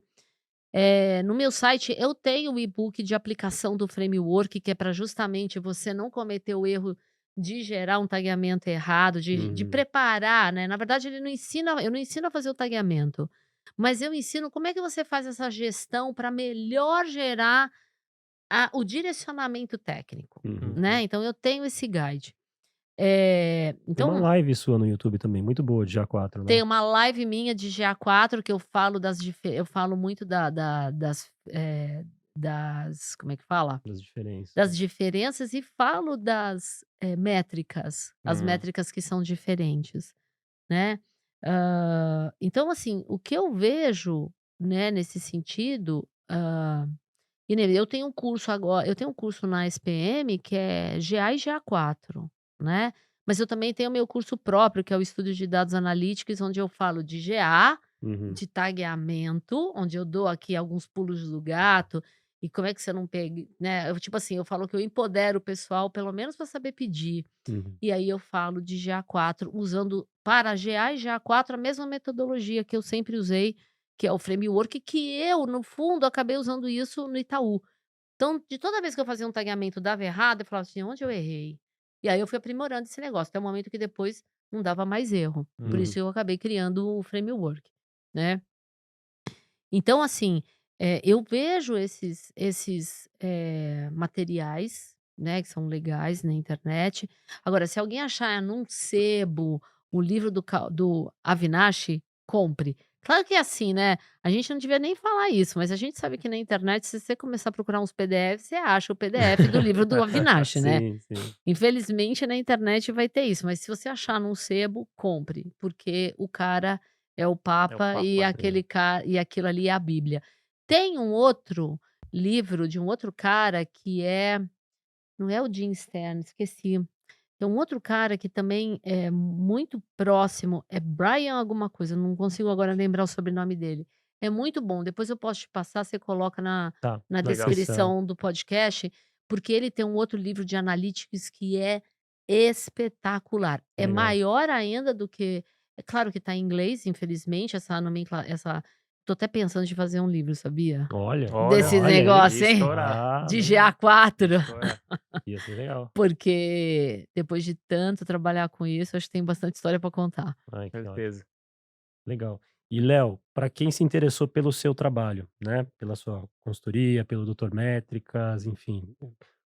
No meu site eu tenho o e-book de aplicação do framework, que é para justamente você não cometer o erro de gerar um tagueamento errado, de Uhum. preparar, né. Na verdade eu não ensino a fazer o tagueamento, mas eu ensino como é que você faz essa gestão para melhor gerar o direcionamento técnico, Uhum. né. Então eu tenho esse guide. Tem uma Então live sua no YouTube também, muito boa, de GA4, tem né? uma live minha de GA4 que eu falo muito das como é que fala? Das diferenças. Das diferenças e falo das, métricas, as Hum. métricas que são diferentes, né. Então assim, o que eu vejo, né, nesse sentido, que nem eu tenho um curso na SPM que é GA e GA4, né, mas eu também tenho o meu curso próprio, que é o Estudo de Dados Analytics, onde eu falo de GA, Uhum. de tagueamento, onde eu dou aqui alguns pulos do gato, e como é que você não pega, né, eu tipo assim, eu falo que eu empodero o pessoal pelo menos para saber pedir, Uhum. e aí eu falo de GA4 usando para GA e GA4 a mesma metodologia que eu sempre usei, que é o framework, que eu, no fundo, acabei usando isso no Itaú. Então, de toda vez que eu fazia um tagueamento dava errado, eu falava assim: "Onde eu errei?". E aí eu fui aprimorando esse negócio, até o momento que depois não dava mais erro. Por Uhum. isso eu acabei criando o framework, né. Então assim, eu vejo esses materiais, né, que são legais na internet. Agora, se alguém achar num sebo o livro do Avinash, compre. Claro que é assim, né, a gente não devia nem falar isso, mas a gente sabe que na internet, se você começar a procurar uns PDF, você acha o PDF do livro do Avinash, né. Sim, sim. Infelizmente na internet vai ter isso, mas se você achar num sebo, compre, porque o cara é o É o papa e papai. aquele ca e aquilo ali é a Bíblia. Tem um outro livro de um outro cara que não é o Jim Stern, esqueci. Tem um outro cara que também é muito próximo, é Brian alguma coisa, não consigo agora lembrar o sobrenome dele. É muito bom, depois eu posso te passar, você coloca Tá, na na Legal. descrição. descrição do podcast, porque ele tem um outro livro de analytics que é espetacular. É Legal. maior ainda do que, é claro que está em inglês, infelizmente, tô até pensando de fazer um livro, sabia? Olha, Desses Olha aí. negócios, ia hein? estourar, Ah, De legal. GA4. ia estourar. Ia ser legal. Porque depois de tanto trabalhar com isso, acho que tem bastante história para contar. Ai, que ótimo. Certeza. Legal. E Léo, para quem se interessou pelo seu trabalho, né, pela sua consultoria, pelo Doutor Métricas, enfim,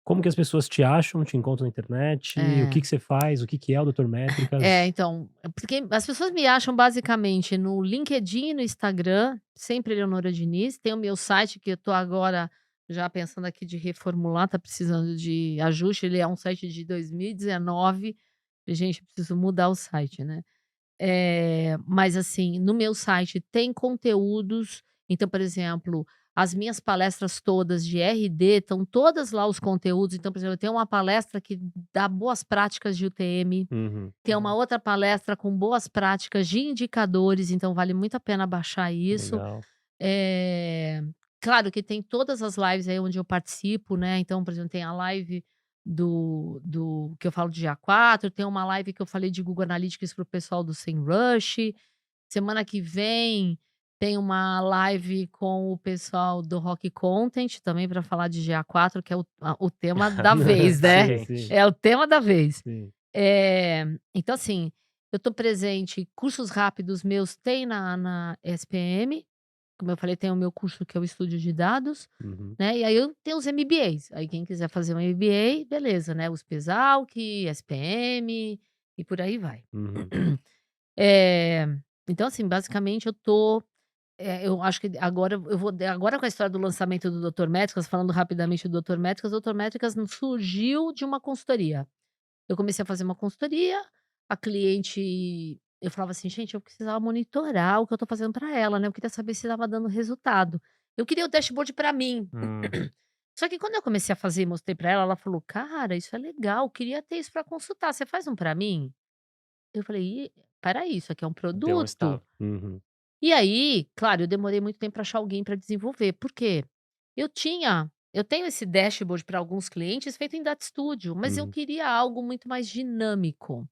como que as pessoas te acham, te encontram na internet? O É. que você faz? O que é o Doutor Métricas? Então, porque as pessoas me acham basicamente no LinkedIn e no Instagram, sempre Eleonora Diniz. Tem o meu site que eu tô agora já pensando aqui de reformular, tá precisando de ajuste. Ele é um site de 2019. Falei: "Gente, preciso mudar o site, né". Mas assim, no meu site tem conteúdos, então, por exemplo, as minhas palestras todas de RD estão todas lá os conteúdos. Então, por exemplo, eu tenho uma palestra que dá boas práticas de UTM, Uhum. tem uma outra palestra com boas práticas de indicadores, então vale muito a pena baixar isso. Legal. Eh, claro que tem todas as lives aí onde eu participo, né, então, por exemplo, tem a live do que eu falo de A4, tem uma live que eu falei de Google Analytics para o pessoal do SEMrush. Semana que vem tem uma live com o pessoal do Rock Content, também para falar de GA4, que é o tema da vez, Tá né. Sim, quente. sim, É o tema da vez. sim. Então assim, Eu tô presente, cursos rápidos meus tem na SPM, como eu falei, tem o meu curso que é o Estúdio de Dados, Uhum. né, e aí eu tenho os MBAs, aí quem quiser fazer um MBA, beleza, né, USP Exalc, SPM e por aí vai. Uhum. Eh, então assim, basicamente eu acho que agora com a história do lançamento do Dr. Métricas, falando rapidamente do Dr. Métricas, o Dr. Métricas surgiu de uma consultoria. Eu comecei a fazer uma consultoria, a cliente eu falava assim: "Gente, eu precisava monitorar o que eu tô fazendo para ela, né, eu queria saber se estava dando resultado". Eu queria o dashboard para mim. Hum, Só que quando eu comecei a fazer e mostrei para ela, ela falou: "Cara, isso é legal, queria ter isso para consultar, você faz um para mim?". Eu falei: "Ih, espera aí, isso aqui é um deu um produto". estalo. Uhum. E aí, claro, eu demorei muito tempo para achar alguém para desenvolver, por quê? Eu tenho esse dashboard para alguns clientes feito em Data Studio, mas eu Uhum. queria algo muito mais dinâmico.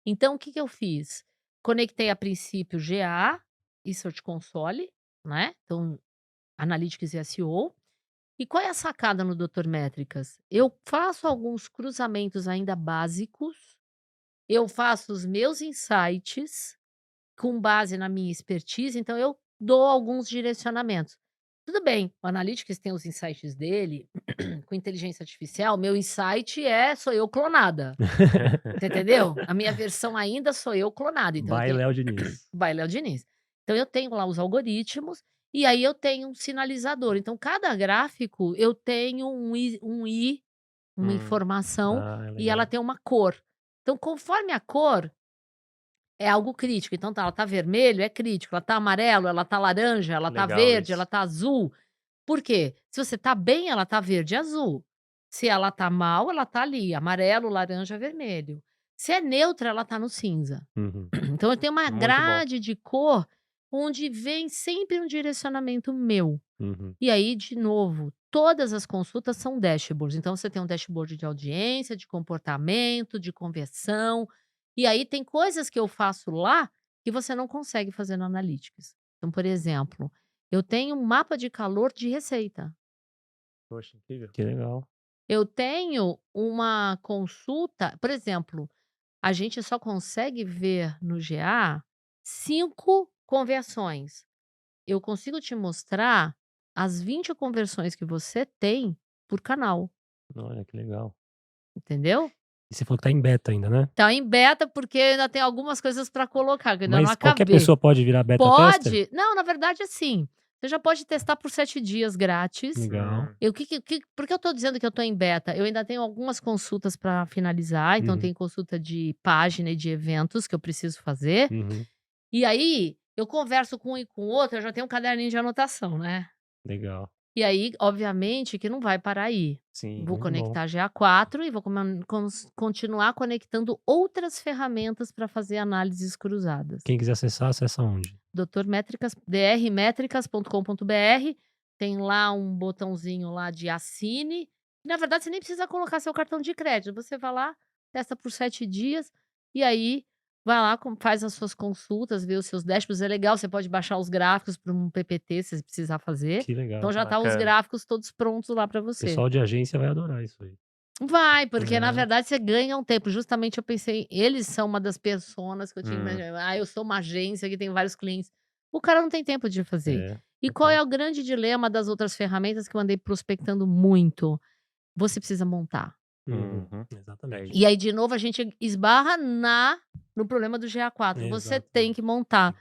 Então o que que eu fiz? Conectei a princípio GA e Search Console, né, então Analytics e SEO. E qual é a sacada no Doutor Métricas? Eu faço alguns cruzamentos ainda básicos, eu faço os meus insights com base na minha expertise, então eu dou alguns direcionamentos. Tudo bem, o Analytics tem os insights dele, com inteligência artificial, meu insight sou eu clonada, você entendeu? A minha versão ainda sou eu clonada, então eu By tenho Léo Diniz. by Léo Diniz. Então eu tenho lá os algoritmos, e aí eu tenho um sinalizador, então cada gráfico eu tenho uma Hum, informação, Ah, é e ela legal. tem uma cor. Então conforme a cor é algo crítico, então ela tá vermelho, é crítico, ela tá amarelo, ela tá laranja, ela tá legal verde, ela isso. tá azul. Por quê? Se você tá bem, ela tá verde e azul. Se ela tá mal, ela tá ali, amarelo, laranja, vermelho. Se é neutra, ela tá no cinza. Uhum. Então eu tenho uma Muito bom. grade de cor, onde vem sempre um direcionamento meu. Uhum. E aí, de novo, todas as consultas são dashboards. Então, você tem um dashboard de audiência, de comportamento, de conversão. E aí, tem coisas que eu faço lá que você não consegue fazer no Analytics. Então, por exemplo, eu tenho um mapa de calor de receita. Poxa, incrível. Que legal. Eu tenho uma consulta, por exemplo, a gente só consegue ver no GA 5 conversões. Eu consigo te mostrar as 20 conversões que você tem por canal, Olha, que legal. entendeu? E você falou que tá em beta ainda, né? Tá em beta, porque ainda tem algumas coisas para colocar, que eu ainda não Mas qualquer acabei. pessoa pode virar beta tester? Pode não, na verdade, assim, você já pode testar por 7 dias grátis. Legal. Hum, Por que eu tô dizendo que eu tô em beta? Eu ainda tenho algumas consultas para finalizar, então Uhum. tem consulta de página e de eventos que eu preciso fazer. Uhum. E aí, eu converso com um e com o outro, eu já tenho um caderninho de anotação, né. Legal. E aí, obviamente, que não vai parar aí. sim. Vou Muito bom. conectar GA4 e vou continuar conectando outras ferramentas para fazer análises cruzadas. Quem quiser acessar, acessa onde? drmetricas.com.br, tem lá um botãozinho lá de assine. Na verdade, você nem precisa colocar seu cartão de crédito, você vai lá, testa por 7 dias, e aí vai lá, faz as suas consultas, vê os seus dashboards. É legal, você pode baixar os gráficos para um PPT, se você precisar fazer. Que Então legal. já tá os Bacana. gráficos todos prontos lá para O você. pessoal de agência vai adorar isso aí. Vai, porque na É. verdade você ganha um tempo. Justamente eu pensei, eles são uma das personas que eu tinha Hum, imaginado. Ah, eu sou uma agência que tem vários clientes. O cara não tem tempo de fazer. É, E qual total. é o grande dilema das outras ferramentas que eu andei prospectando muito? Você precisa montar. Uhum. uhum. É Exatamente. E aí, de novo, a gente esbarra no problema do GA4. Você tem Exatamente. que montar.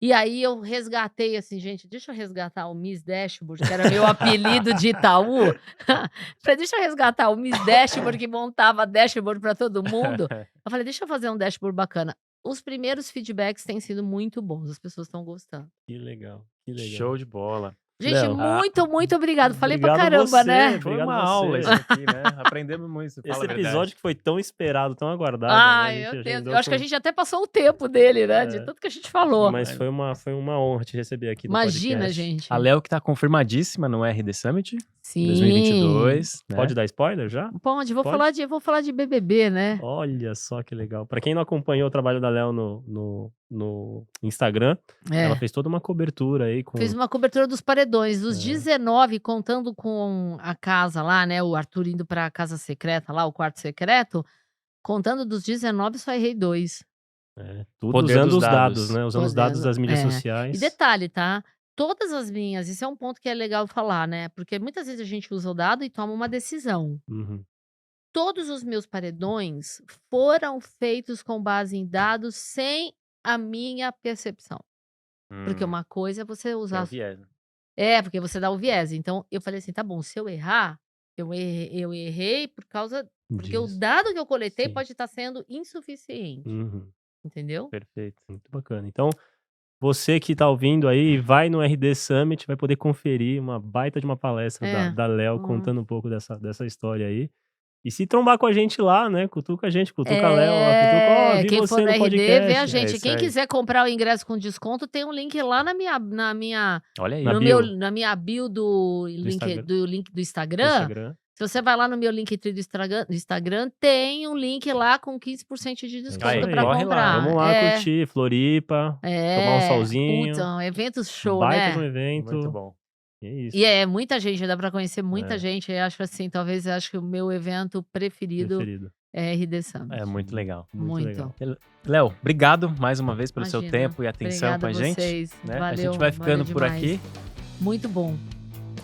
E aí eu resgatei assim, gente, deixa eu resgatar o Miss Dashboard, que era meu apelido de Itaú. Falei, deixa eu resgatar o Miss Dashboard que montava dashboard para todo mundo. Eu falei, deixa eu fazer um dashboard bacana. Os primeiros feedbacks têm sido muito bons, as pessoas estão gostando. Que legal. Que legal. Show de bola. Gente, Léo, Ah, muito obrigado. Falei pra obrigado caramba, você. né? foi Obrigado uma aula isso você. aqui, né? Aprendemos muito, fala Esse a verdade. episódio que foi tão esperado, tão aguardado, né? Ai, meu A gente Deus. agendou Eu acho que a com... gente até passou o tempo dele, né? De É, tanto que a gente falou. mas foi uma honra te receber aqui no Imagina, podcast. gente. A Léo que tá confirmadíssima no RD Summit Sim. 2022, né? Pode dar spoiler já? Pode, vou Pode? falar de BBB, né? Olha só que legal. Pra quem não acompanhou o trabalho da Léo no Instagram, ela fez toda uma cobertura aí com... Fez uma cobertura dos paredões, dos 19, contando com a casa lá, né, o Arthur indo pra casa secreta lá, o quarto secreto, contando dos 19, só errei 2. Tudo Poder usando dos os dados, dados. né? Usando os dados das mídias E sociais. detalhe, tá? Todas as minhas, isso é um ponto que é legal falar, né? Porque muitas vezes a gente usa o dado e toma uma decisão. Uhum. Todos os meus paredões foram feitos com base em dados sem a minha percepção. Porque uma coisa é você É o usar. viés, né? Porque você dá o viés. Então, eu falei assim: tá bom, se eu errar, eu errei por causa. Porque o Disso. dado que eu coletei Sim. pode estar sendo insuficiente. Uhum. Entendeu? Perfeito. Muito bacana. Então, você que tá ouvindo aí, vai no RD Summit, vai poder conferir uma baita de uma palestra da Léo Hum. contando um pouco dessa história aí. E se trombar com a gente lá, né? Cutuca a gente, cutuca a Léo lá, cutuca, vi Quem você for no no RD, podcast. vê a gente. isso Quem aí. quiser comprar o ingresso com desconto, tem um link lá na minha, Olha aí. Na no bio. meu, na minha bio do Instagram. link do No Instagram. Instagram. Se você vai lá no meu Linktree do Instagram, tem um link lá com 15% de Aí, desconto para corre lá. comprar. Vamos lá curtir Floripa, tomar um solzinho. Puta, um evento show, Baita de um né? evento. Muito bom. E é isso. E é muita gente, dá para conhecer muita É. gente. Eu acho assim, talvez eu acho que o meu evento preferido é RD Summit. É muito legal. Muito legal. Léo, obrigado mais uma vez pelo seu Imagina. tempo e atenção Obrigada com a a gente. vocês. Né? A Valeu, gente vai ficando por demais. aqui. Muito bom.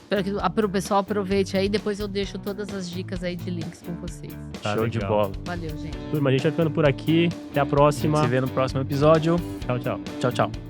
Espero que o pessoal aproveite aí. Depois eu deixo todas as dicas aí de links com vocês. Tá Show de legal. bola. Valeu, gente. Turma, a gente vai ficando por aqui. Até a A gente próxima. se vê no próximo episódio. Tchau, tchau. Tchau, tchau.